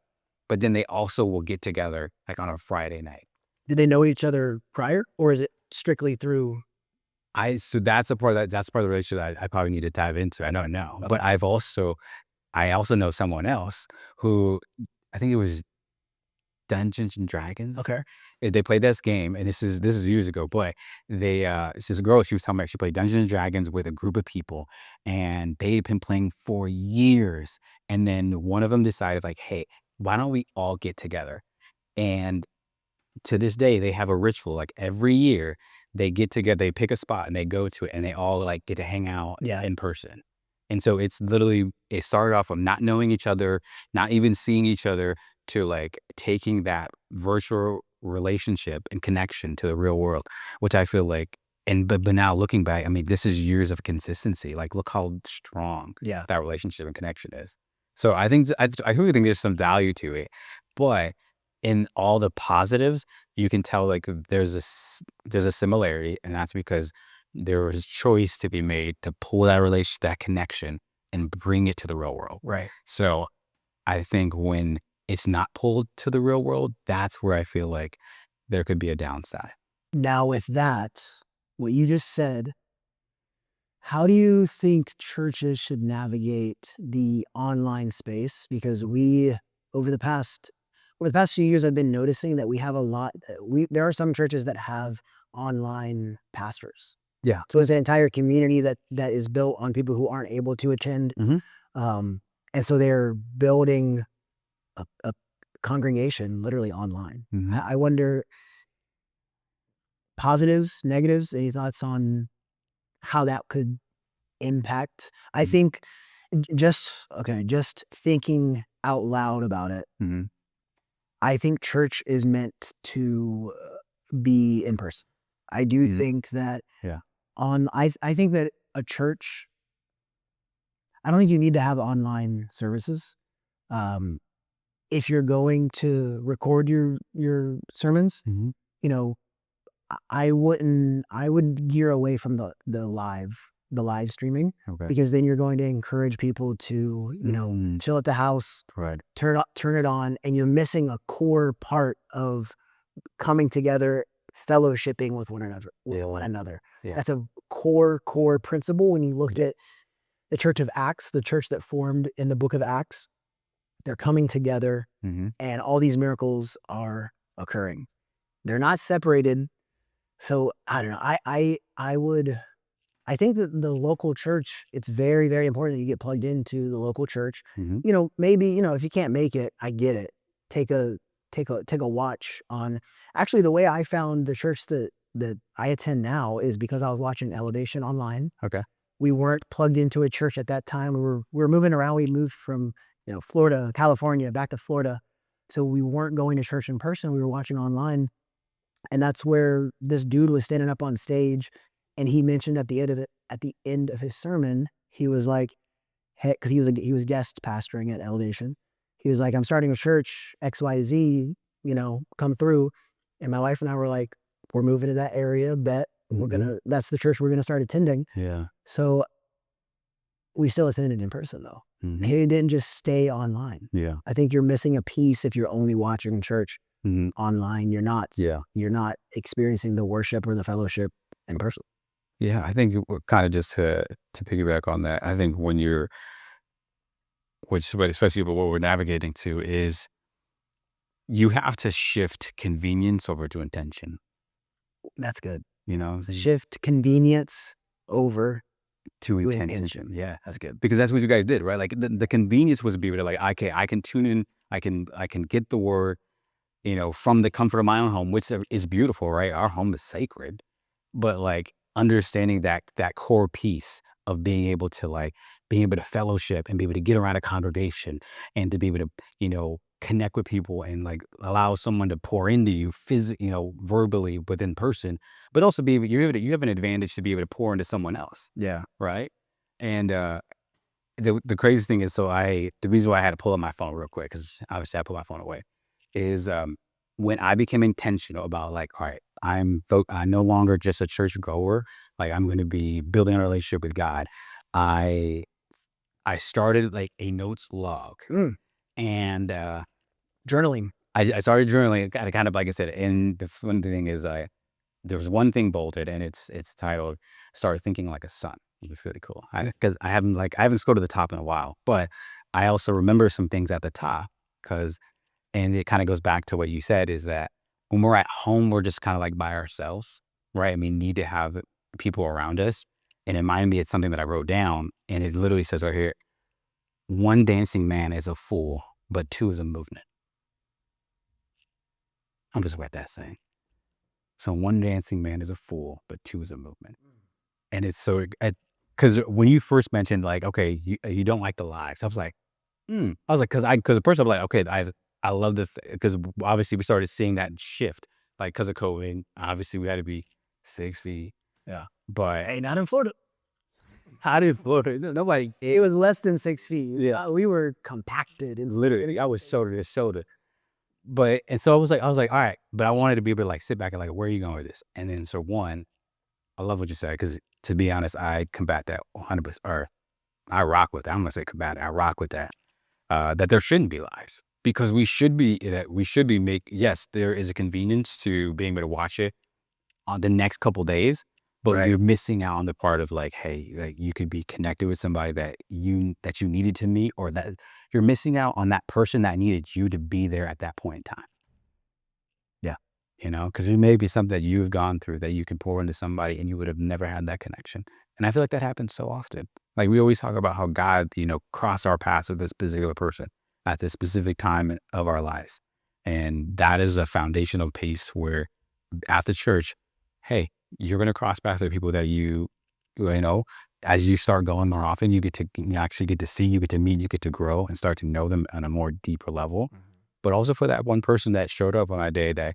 But then they also will get together like on a Friday night. Did they know each other prior, or is it strictly through? So that's that's part of the relationship I probably need to dive into. I don't know, Okay. but I also know someone else who I think it was Dungeons and Dragons. Okay. They played this game, and this is years ago. But it's this girl. She was telling me she played Dungeons and Dragons with a group of people, and they've been playing for years. And then one of them decided, like, hey, why don't we all get together? And to this day, they have a ritual. Like every year, they get together, they pick a spot, and they go to it, and they all like get to hang out Yeah. in person. And so it started off from not knowing each other, not even seeing each other, to like taking that virtual relationship and connection to the real world, which I feel like, but now looking back, I mean, this is years of consistency. Like, look how strong Yeah. that relationship and connection is. So I really think there's some value to it, but in all the positives, you can tell like there's a similarity, and that's because there was choice to be made to pull that connection and bring it to the real world. Right. So I think when it's not pulled to the real world, that's where I feel like there could be a downside. Now with that, what you just said, how do you think churches should navigate the online space? Because over the past few years, I've been noticing that we have a lot. There are some churches that have online pastors. Yeah. So it's an entire community that is built on people who aren't able to attend, Mhm. and so they're building a congregation literally online. Mhm. I wonder, positives, negatives. Any thoughts on how that could impact? I Mhm. think just thinking out loud about it, Mhm. I think church is meant to be in person. I do Mhm. think that Yeah. I think that a church, I don't think you need to have online services. Um, if you're going to record your sermons, Mhm. you know, I would gear away from the live streaming, Okay. because then you're going to encourage people to, chill at the house, Right. turn it on, and you're missing a core part of coming together, fellowshipping with one another. Yeah. That's a core principle. When you looked at the Church of Acts, the church that formed in the book of Acts, they're coming together, Mhm. and all these miracles are occurring. They're not separated. So I don't know. I think that the local church, it's very, very important that you get plugged into the local church. Mhm. Maybe, if you can't make it, I get it. Take a watch on. Actually, the way I found the church that I attend now is because I was watching Elevation online. Okay. We weren't plugged into a church at that time. We were moving around. We moved from, Florida, California, back to Florida. So we weren't going to church in person. We were watching online. And that's where this dude was standing up on stage, and he mentioned at the end of his sermon, he was like, hey, because he was guest pastoring at Elevation. He was like, I'm starting a church, XYZ, come through. And my wife and I were like, we're moving to that area, bet. That's the church we're gonna start attending. Yeah. So we still attended in person though. Mhm. He didn't just stay online. Yeah. I think you're missing a piece if you're only watching church Mhm. online. You're not experiencing the worship or the fellowship in person. Yeah, I think kind of just to piggyback on that, I think when you're, especially what we're navigating to, is you have to shift convenience over to intention. That's good. You know, Shift convenience over to to intention. intention. Yeah, That's good. because that's what you guys did, right? Like the convenience was to be able to like, okay, I can tune in, I can get the word, from the comfort of my own home, which is beautiful, right? Our home is sacred. But like understanding that core piece of being able to fellowship and be able to get around a congregation and to be able to, connect with people and like allow someone to pour into you physically, verbally, but in person, but also you have an advantage to be able to pour into someone else. Yeah. Right. And, the crazy thing is, the reason why I had to pull up my phone real quick, because obviously I put my phone away, is when I became intentional about like, all right, I'm no longer just a church goer. Like I'm going to be building a relationship with God. I started like a notes log, and Journaling. I started journaling. Kind of like I said, and the fun thing is, there was one thing bolted, and it's titled "Start Thinking Like a Son." It was really cool because I haven't scrolled to the top in a while, but I also remember some things at the top because. And it kind of goes back to what you said, is that when we're at home, we're just kind of like by ourselves, right? I mean, need to have people around us. And in mind me, it's something that I wrote down, and it literally says right here, one dancing man is a fool, but two is a movement. I'm just what that's saying. So one dancing man is a fool, but two is a movement. And it's so, because when you first mentioned like, okay, you don't like the lives, I was like, I was like, because at first I'm like, okay, I love this because obviously we started seeing that shift, like because of COVID. Obviously, we had to be 6 feet. Yeah. But Hey, not in Florida. how did Florida? Nobody. It was less than 6 feet. Yeah. We were compacted. Literally, I was shoulder to shoulder. But and so I was like, all right. But I wanted to be able to like sit back and like, where are you going with this? And then so one, I love what you said because to be honest, I combat that 100%. Or I rock with that. I'm gonna say combat. I rock with that. That there shouldn't be lives. Because yes, there is a convenience to being able to watch it on the next couple days, but Right. you're missing out on the part of like, hey, like you could be connected with somebody that you needed to meet, or that you're missing out on that person that needed you to be there at that point in time. Yeah. Because it may be something that you've gone through that you could pour into somebody and you would have never had that connection. And I feel like that happens so often. Like we always talk about how God, crossed our paths with this particular person at this specific time of our lives. And that is a foundational piece where at the church, hey, you're going to cross paths with people that as you start going more often, you actually get to see, you get to meet, you get to grow and start to know them on a more deeper level. But also for that one person that showed up on that day that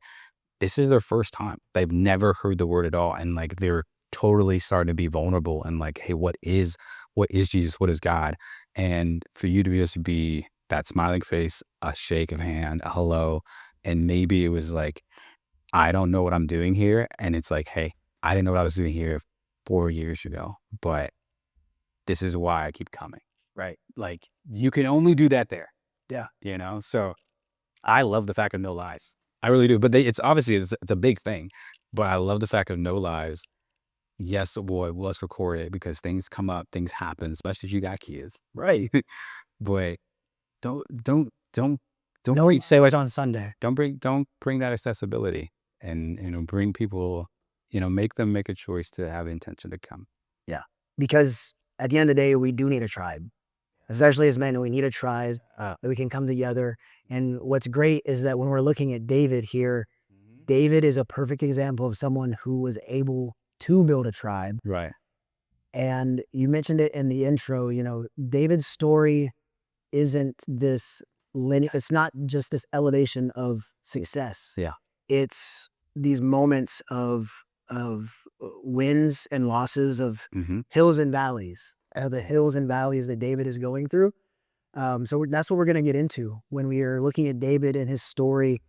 this is their first time. They've never heard the word at all. And like, they're totally starting to be vulnerable and like, hey, what is Jesus? What is God? And for you to be that smiling face, a shake of hand, a hello, and maybe it was like, I don't know what I'm doing here, and it's like, hey, I didn't know what I was doing here 4 years ago, but this is why I keep coming. Right. Like, you can only do that there. Yeah. You know? So I love the fact of no lies. I really do. But it's obviously it's a big thing. But I love the fact of no lies. Yes, boy, let's record it because things come up, things happen, especially if you got kids. Right. Boy, don't No one say what's on Sunday. don't bring that accessibility and bring people, make them make a choice to have intention to come. Yeah. Because at the end of the day, we do need a tribe. Especially as men, we need a tribe that we can come together. And what's great is that when we're looking at David here, David is a perfect example of someone who was able to build a tribe. Right. And you mentioned it in the intro, David's story isn't this linear, it's not just this elevation of success. Yeah. It's these moments of wins and losses, of hills and valleys, the hills and valleys that David is going through. So that's what we're going to get into when we are looking at David and his story.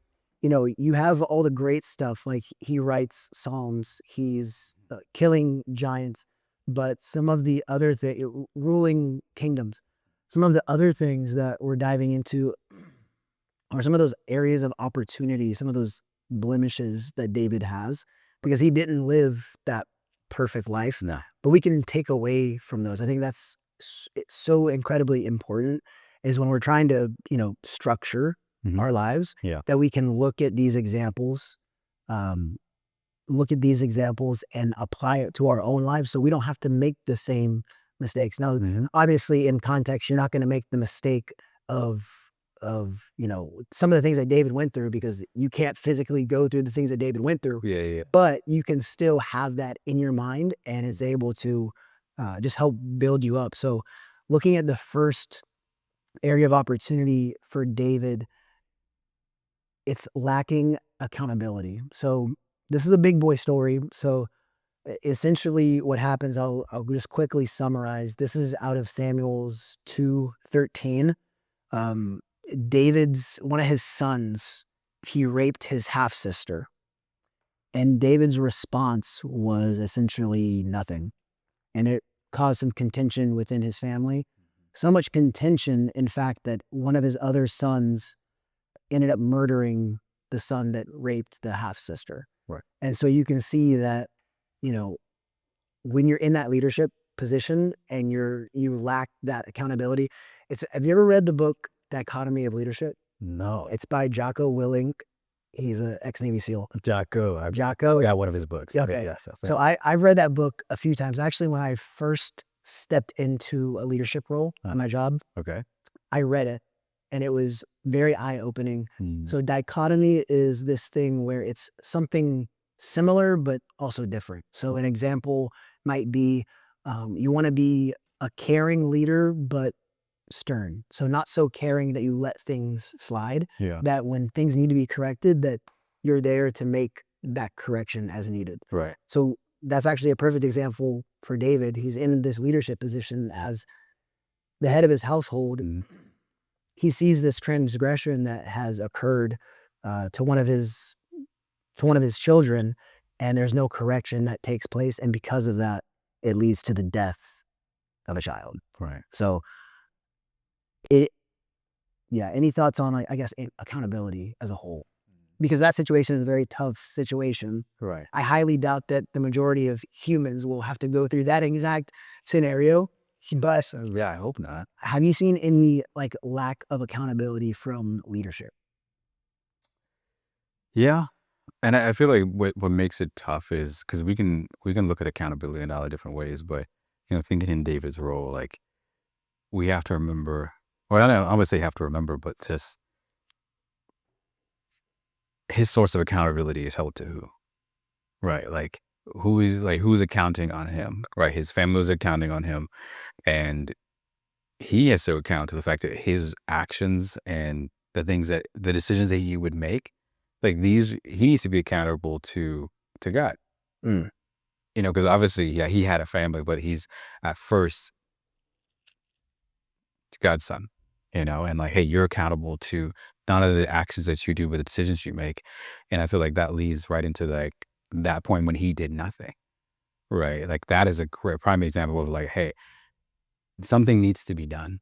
You have all the great stuff, like he writes Psalms, he's killing giants, but some of the other ruling kingdoms, some of the other things that we're diving into are some of those areas of opportunity, some of those blemishes that David has, because he didn't live that perfect life. No. But we can take away from those. I think that's so incredibly important, is when we're trying to, structure our lives, that we can look at these examples, and apply it to our own lives so we don't have to make the same mistakes. Now, obviously, in context, you're not going to make the mistake of some of the things that David went through, because you can't physically go through the things that David went through. Yeah. But you can still have that in your mind, and it's able to just help build you up. So looking at the first area of opportunity for David, it's lacking accountability. So this is a big boy story. So essentially what happens, I'll just quickly summarize. This is out of Samuel's 2:13. David's, one of his sons, he raped his half-sister. And David's response was essentially nothing. And it caused some contention within his family. So much contention, in fact, that one of his other sons ended up murdering the son that raped the half-sister. Right. And so you can see that, when you're in that leadership position and you lack that accountability. Have you ever read the book Dichotomy of Leadership? No. It's by Jocko Willink. He's an ex-Navy SEAL. Jocko. Jocko? Yeah, one of his books. Okay. Yeah, So I've read that book a few times. Actually, when I first stepped into a leadership role at my job, okay. I read it, and it was very eye-opening. So dichotomy is this thing where it's something similar but also different. So an example might be, you want to be a caring leader but stern. So not so caring that you let things slide. Yeah. That when things need to be corrected, that you're there to make that correction as needed. Right. So that's actually a perfect example for David. He's in this leadership position as the head of his household. He sees this transgression that has occurred to one of his children, and there's no correction that takes place, and because of that, it leads to the death of a child. Right. So any thoughts on, I guess, accountability as a whole? Because that situation is a very tough situation. Right. I highly doubt that the majority of humans will have to go through that exact scenario. But Yeah, I hope not. have you seen any lack of accountability from leadership? Yeah. And I feel like what makes it tough is because we can look at accountability in a lot of different ways, but thinking in David's role, we have to remember. Well, I would say have to remember, but just his source of accountability is held to who, right? Who's accounting on him, right? His family was accounting on him, and he has to account to the fact that his actions and the decisions that he would make, he needs to be accountable to God. Because obviously, yeah, he had a family, but he's at first God's son. you know, and like, hey, you're accountable to not only the actions that you do, but the decisions you make. And I feel like that leads right into like that point when he did nothing, right? Like that is a great prime example of like, hey, something needs to be done,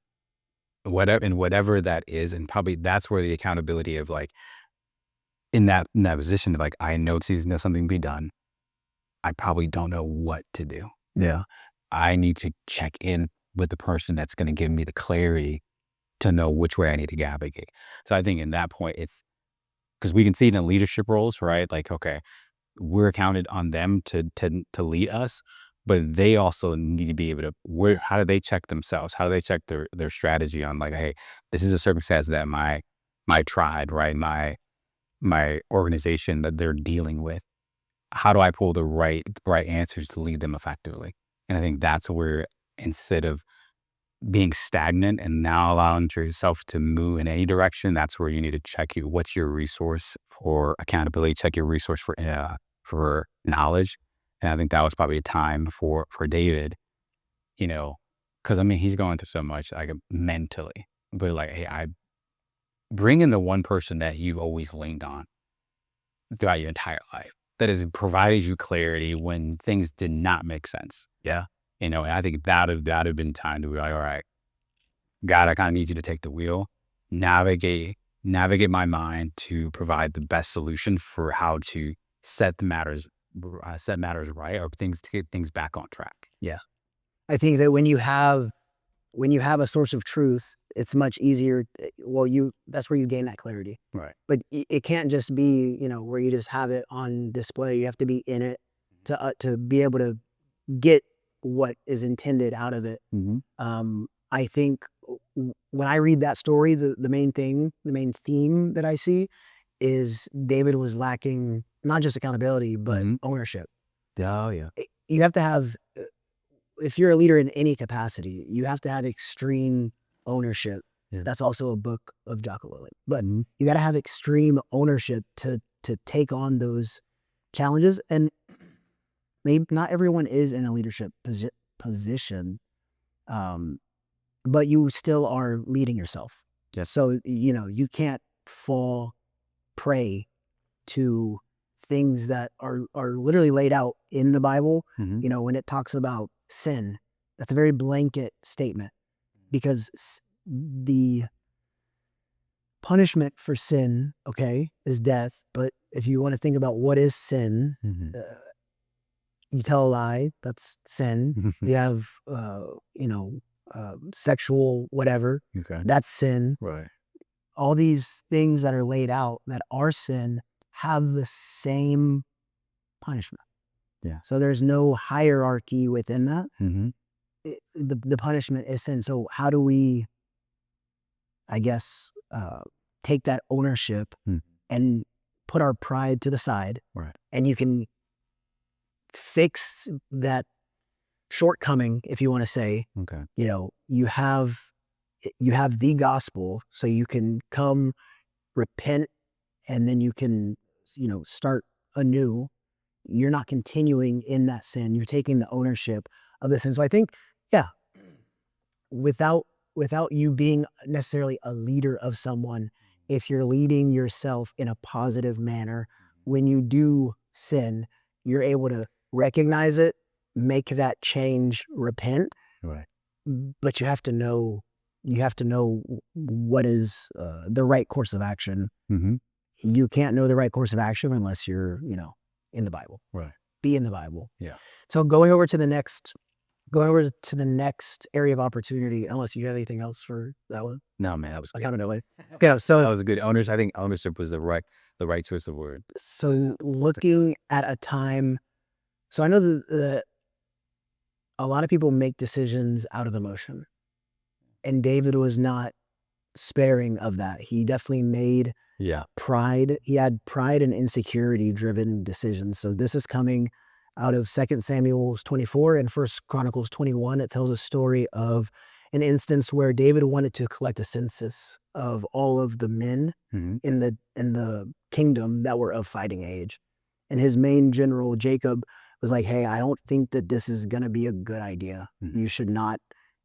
whatever that is, and probably that's where the accountability of like in that position of like, I know something be done. I probably don't know what to do. Yeah. I need to check in with the person that's going to give me the clarity to know which way I need to navigate. So I think in that point, it's because we can see it in leadership roles, right? Like, okay, we're counted on them to lead us, but they also need to be able to how do they check themselves? How do they check their strategy on like, hey, this is a circumstance that my tribe, right? My organization that they're dealing with. How do I pull the right answers to lead them effectively? And I think that's where instead of being stagnant and now allowing yourself to move in any direction, that's where you need to check what's your resource for accountability, check your resource for knowledge. And I think that was probably a time for David, you know, because I mean, he's going through so much like mentally, but like, hey, I bring in the one person that you've always leaned on throughout your entire life that has provided you clarity when things did not make sense. Yeah. You know, and I think that'd have been time to be like, all right, God, I kind of need you to take the wheel, navigate my mind to provide the best solution for how to set matters right, or things to get things back on track. Yeah. I think that when you have a source of truth, it's much easier. Well, that's where you gain that clarity. Right. But it can't just be, where you just have it on display. You have to be in it to be able to get what is intended out of it. Mm-hmm. I think when I read that story, the main theme that I see is David was lacking not just accountability, but ownership. Oh, yeah. You have to have, if you're a leader in any capacity, you have to have extreme ownership. Yeah. That's also a book of Jugo. But you got to have extreme ownership to take on those challenges. And maybe not everyone is in a leadership position, but you still are leading yourself. Yeah. So, you can't fall prey to things that are literally laid out in the Bible. When it talks about sin, that's a very blanket statement, because the punishment for sin, is death. But if you want to think about what is sin, you tell a lie, that's sin. You have, sexual whatever, that's sin. Right. All these things that are laid out that are sin have the same punishment. Yeah. So there's no hierarchy within that. The punishment is sin. So how do we, I guess, take that ownership and put our pride to the side? Right. And you can fix that shortcoming, if you want to say. Okay. You have the gospel, so you can come, repent, and then you can, start anew. You're not continuing in that sin. You're taking the ownership of the sin. So I think, without you being necessarily a leader of someone, if you're leading yourself in a positive manner, when you do sin, you're able to recognize it, make that change, repent. Right. But you have to know what is the right course of action. You can't know the right course of action unless you're, in the Bible. Right. Be in the Bible. Yeah. So going over to the next area of opportunity, unless you have anything else for that one. No, man, that was good. Accountability. Yeah. So That was a good ownership. I think ownership was the right choice of word. So looking at a time, so I know that a lot of people make decisions out of emotion, and David was not sparing of that. He definitely made pride. He had pride and insecurity driven decisions. So this is coming out of 2 Samuel 24 and 1 Chronicles 21. It tells a story of an instance where David wanted to collect a census of all of the men in the kingdom that were of fighting age. And his main general, Jacob, was like, hey, I don't think that this is going to be a good idea. You should not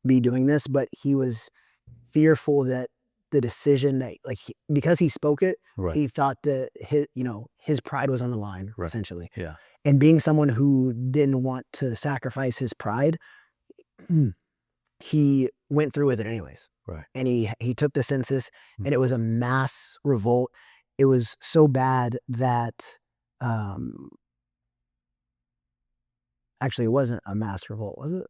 be doing this. But he was fearful that the decision that because he spoke it, Right. he thought that his pride was on the line, Right. essentially. Yeah. And being someone who didn't want to sacrifice his pride, he went through with it anyways. Right. And he took the census, and it was a mass revolt. It was so bad that actually it wasn't a mass revolt, was it?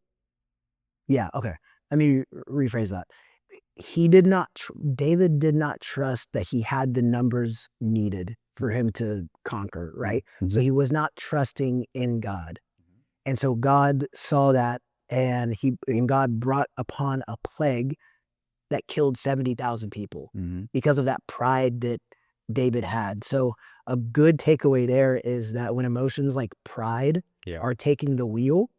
Yeah, okay. Let me rephrase that. David did not trust that he had the numbers needed for him to conquer, right? So he was not trusting in God. And so God saw that, and God brought upon a plague that killed 70,000 people because of that pride that David had. So a good takeaway there is that when emotions like pride are taking the wheel,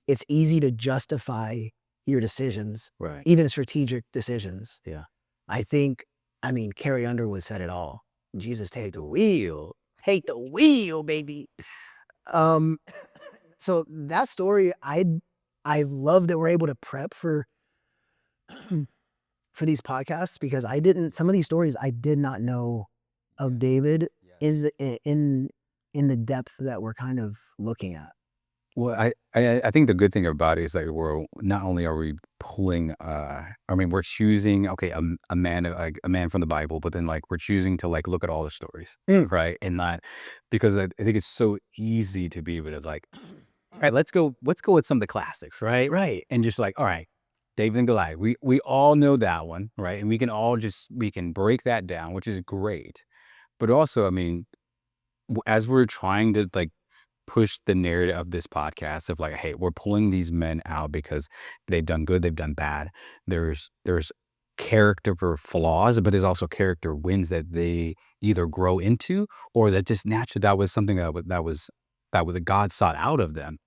it's easy to justify your decisions, Right. even strategic decisions. Yeah. I mean, Carrie Underwood said it all. Jesus, take the wheel. Take the wheel, baby. So that story, I love that we're able to prep for these podcasts, because some of these stories I did not know of David is in the depth that we're kind of looking at. Well, I think the good thing about it is like we're not only are we pulling, I mean, we're choosing, okay, a man, like a man from the Bible, but then like we're choosing to like look at all the stories, right? And not because I think it's so easy to be able to like, all right, let's go with some of the classics, right? Right. And just like, all right, David and Goliath, we all know that one, right? And we can break that down, which is great. But also, I mean, as we're trying to like push the narrative of this podcast of like, hey, we're pulling these men out because they've done good, they've done bad. There's character flaws, but there's also character wins that they either grow into or that just naturally that was something that God sought out of them.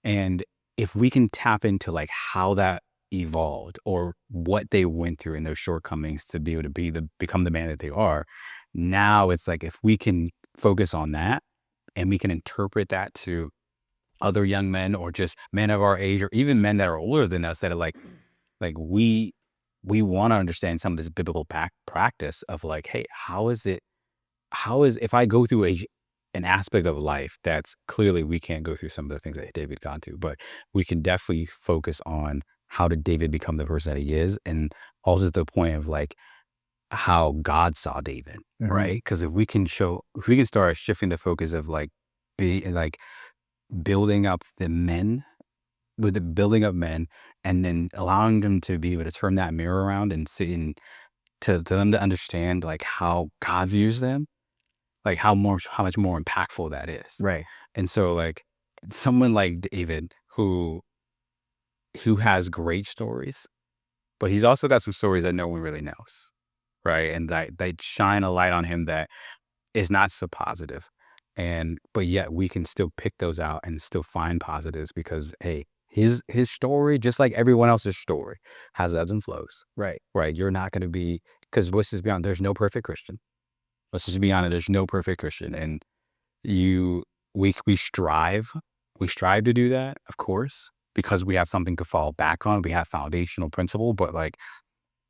And if we can tap into like how that evolved or what they went through in their shortcomings to be able to become the man that they are, now it's like if we can focus on that and we can interpret that to other young men or just men of our age or even men that are older than us that are like we want to understand some of this biblical practice of like, hey, how is if I go through an aspect of life that's clearly we can't go through some of the things that David gone through, but we can definitely focus on how did David become the person that he is, and also to the point of like how God saw David, right? Because if we can start shifting the focus of like building up the men with the building up men and then allowing them to be able to turn that mirror around and see and to them to understand like how God views them, like how much more impactful that is. Right. And so like someone like David who has great stories, but he's also got some stories that no one really knows. Right. And that they shine a light on him that is not so positive. But yet we can still pick those out and still find positives because hey, his story, just like everyone else's story, has ebbs and flows. Right. Right. You're not gonna be because let's just be honest, there's no perfect Christian. Let's just be honest, there's no perfect Christian. And we strive to do that, of course, because we have something to fall back on. We have foundational principle, but like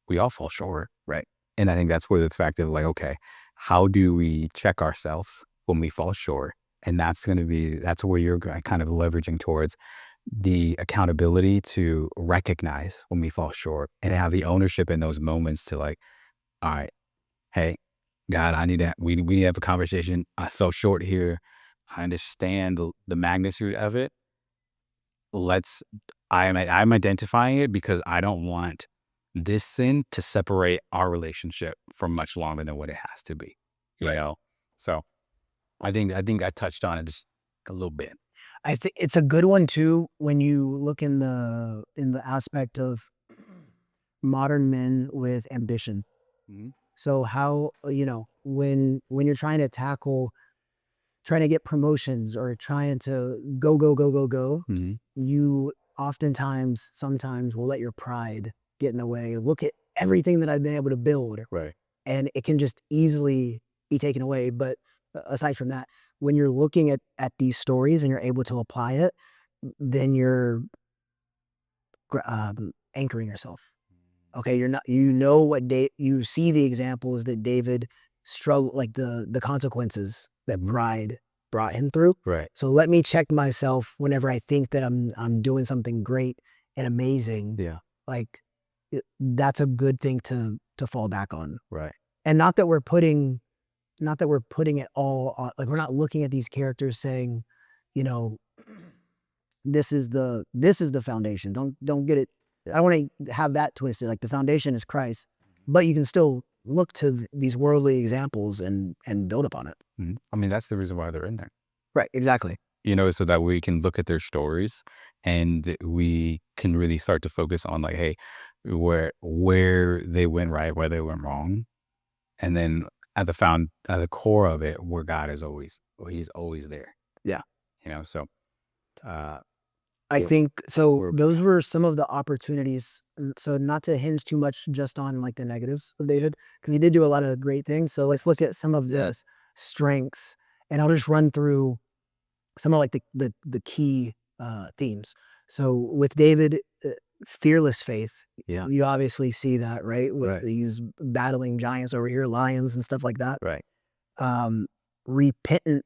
we all fall short. Right. And I think that's where the fact of like, okay, how do we check ourselves when we fall short? And that's where you're kind of leveraging towards the accountability to recognize when we fall short and have the ownership in those moments to like, all right, hey, God, we need to have a conversation. I fell short here. I understand the magnitude of it. I'm identifying it because I don't want this sin to separate our relationship for much longer than what it has to be. You know? So I think I touched on it just a little bit. I think it's a good one too when you look in the aspect of modern men with ambition. So how when you're trying to get promotions or trying to go, you sometimes will let your pride get in the way. Look at everything that I've been able to build, Right. and it can just easily be taken away. But aside from that, when you're looking at these stories and you're able to apply it, then you're anchoring yourself. Okay, you're not, you know what you see the examples that David struggled, like the consequences that pride brought him through. Right. So let me check myself whenever I think that I'm doing something great and amazing. Yeah. Like that's a good thing to fall back on. Right. And not that we're putting it all on, like we're not looking at these characters saying, you know, this is the foundation. Don't get it. I don't want to have that twisted. Like the foundation is Christ, but you can still look to these worldly examples and build upon it. Mhm. I mean, that's the reason why they're in there. Right. Exactly. You know, so that we can look at their stories and we can really start to focus on like, hey, where they went right, where they went wrong. And then at the core of it, where God is always, he's always there. Yeah. You know, so I think so. we're- Those were some of the opportunities. So not to hinge too much just on like the negatives of David, because he did do a lot of great things. So let's look at some of the strengths, and I'll just run through some of like the key themes. So with David, fearless faith. Yeah. You obviously see that, right? With Right. these battling giants over here, lions and stuff like that. Right. Um, repentant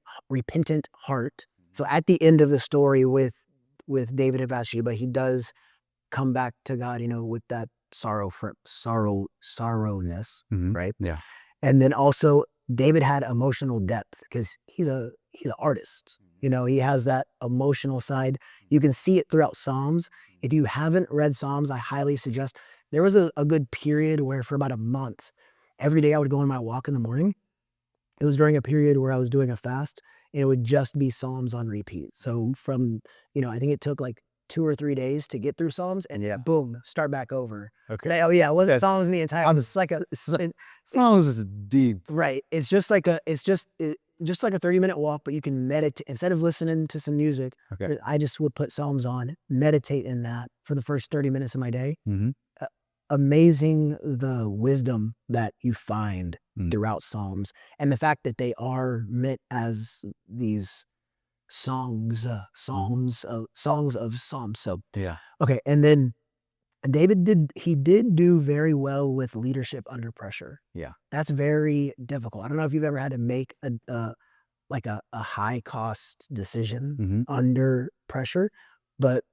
heart. So at the end of the story with David and Bathsheba, he does come back to God, you know, with that sorrowness, Mhm. right? Yeah. And then also David had emotional depth because he's an artist. You know, he has that emotional side. You can see it throughout Psalms. If you haven't read Psalms, I highly suggest. There was a good period where for about a month, every day I would go on my walk in the morning. It was during a period where I was doing a fast, and it would just be Psalms on repeat. So from, you know, I think it took like 2 or 3 days to get through Psalms, and Yeah. boom, start back over. Okay. Oh yeah, it wasn't That's- Psalms in the entire. It's like Songs is deep. right. It's just like just like a 30-minute walk, but you can meditate instead of listening to some music. Okay. I just would put Psalms on, meditate in that for the first 30 minutes of my day. Mm-hmm. Amazing the wisdom that you find Mm. throughout Psalms, and the fact that they are meant as these songs of Psalms. So Yeah. okay, and then David did do very well with leadership under pressure. Yeah. That's very difficult. I don't know if you've ever had to make a high cost decision Mm-hmm. under pressure, but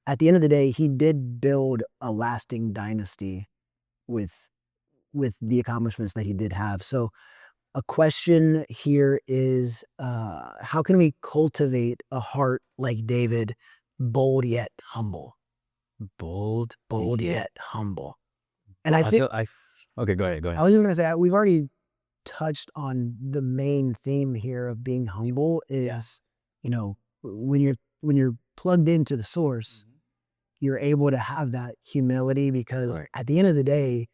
at the end of the day, he did build a lasting dynasty with the accomplishments that he did have. So a question here is, how can we cultivate a heart like David, bold yet humble? Bold. Bold Yeah. yet humble. And I I think feel okay, go ahead. I was just going to say, we've already touched on the main theme here of being humble is, you know, when you're plugged into the source, you're able to have that humility because Right. at the end of the day,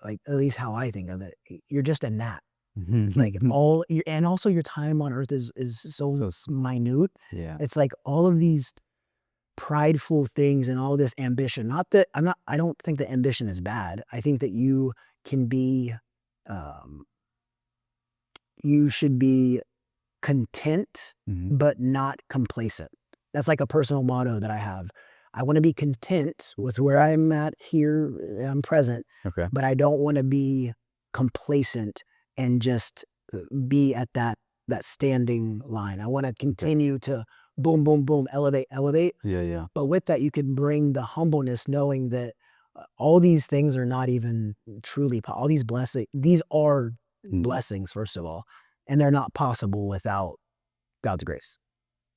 like at least how I think of it, you're just a gnat. Like and also your time on earth is so minute. Yeah. It's like all of these prideful things and all this ambition. I don't think that ambition is bad. I think that you can be, you should be content, Mhm. but not complacent. That's like a personal motto that I have. I want to be content with where I'm at here. I'm present, Okay. but I don't want to be complacent and just be at that standing line. I want to continue to boom, boom, boom, elevate. Yeah. Yeah. But with that, you can bring the humbleness, knowing that all these things are not even truly, all these blessings, these are blessings, first of all, and they're not possible without God's grace.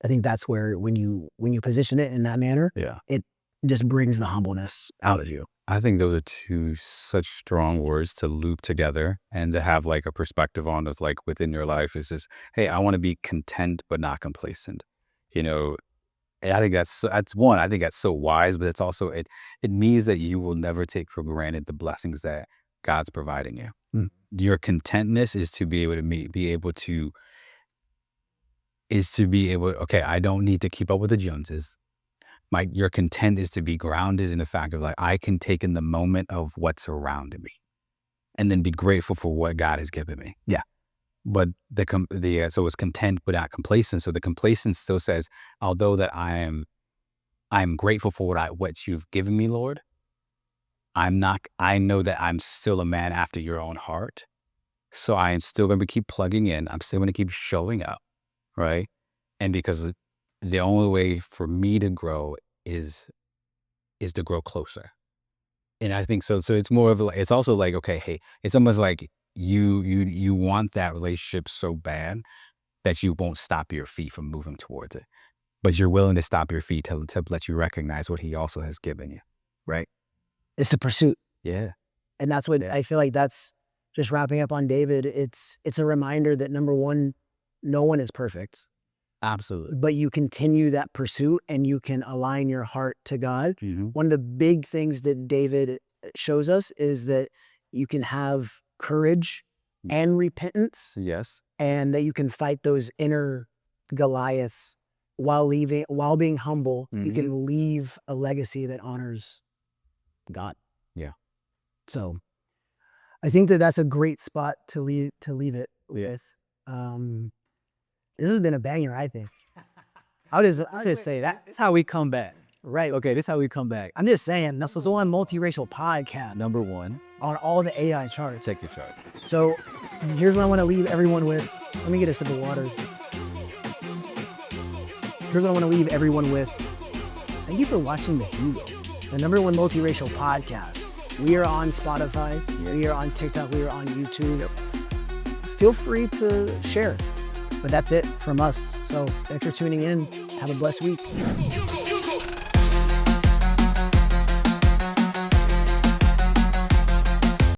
I think that's where when you position it in that manner, Yeah. it just brings the humbleness out of you. I think those are two such strong words to loop together and to have like a perspective on of like within your life is just, hey, I want to be content but not complacent. You know, and I think that's one. I think that's so wise, but it's also it means that you will never take for granted the blessings that God's providing you. Mm. Your contentness is to be able to okay, I don't need to keep up with the Joneses. Your content is to be grounded in the fact of like, I can take in the moment of what's around me and then be grateful for what God has given me. Yeah. But so it's content but not complacent. So the complacence still says, although that I'm grateful for what you've given me, Lord, I know that I'm still a man after your own heart. So I am still going to keep plugging in. I'm still going to keep showing up. Right. And because the only way for me to grow is to grow closer. And I think so. So it's more of like, it's also like, okay, hey, it's almost like you want that relationship so bad that you won't stop your feet from moving towards it. But you're willing to stop your feet to let you recognize what he also has given you. Right. It's the pursuit. Yeah. And that's what I feel like that's just wrapping up on David. It's a reminder that number one, no one is perfect, Absolutely. but you continue that pursuit and you can align your heart to God. One of the big things that David shows us is that you can have courage and repentance, Yes. and that you can fight those inner Goliaths while being humble. You can leave a legacy that honors God. Yeah. So I think that that's a great spot to leave it Yeah. with. This has been a banger, I think. I'll just say that. That's how we come back. Right. Okay, this is how we come back. I'm just saying, this was the one multiracial podcast Number one, on all the AI charts. Check your charts. So here's what I want to leave everyone with. Let me get a sip of water. Here's what I want to leave everyone with. Thank you for watching the Jugo, the number one multiracial podcast. We are on Spotify. We are on TikTok. We are on YouTube. Feel free to share. But that's it from us. So thanks for tuning in. Have a blessed week.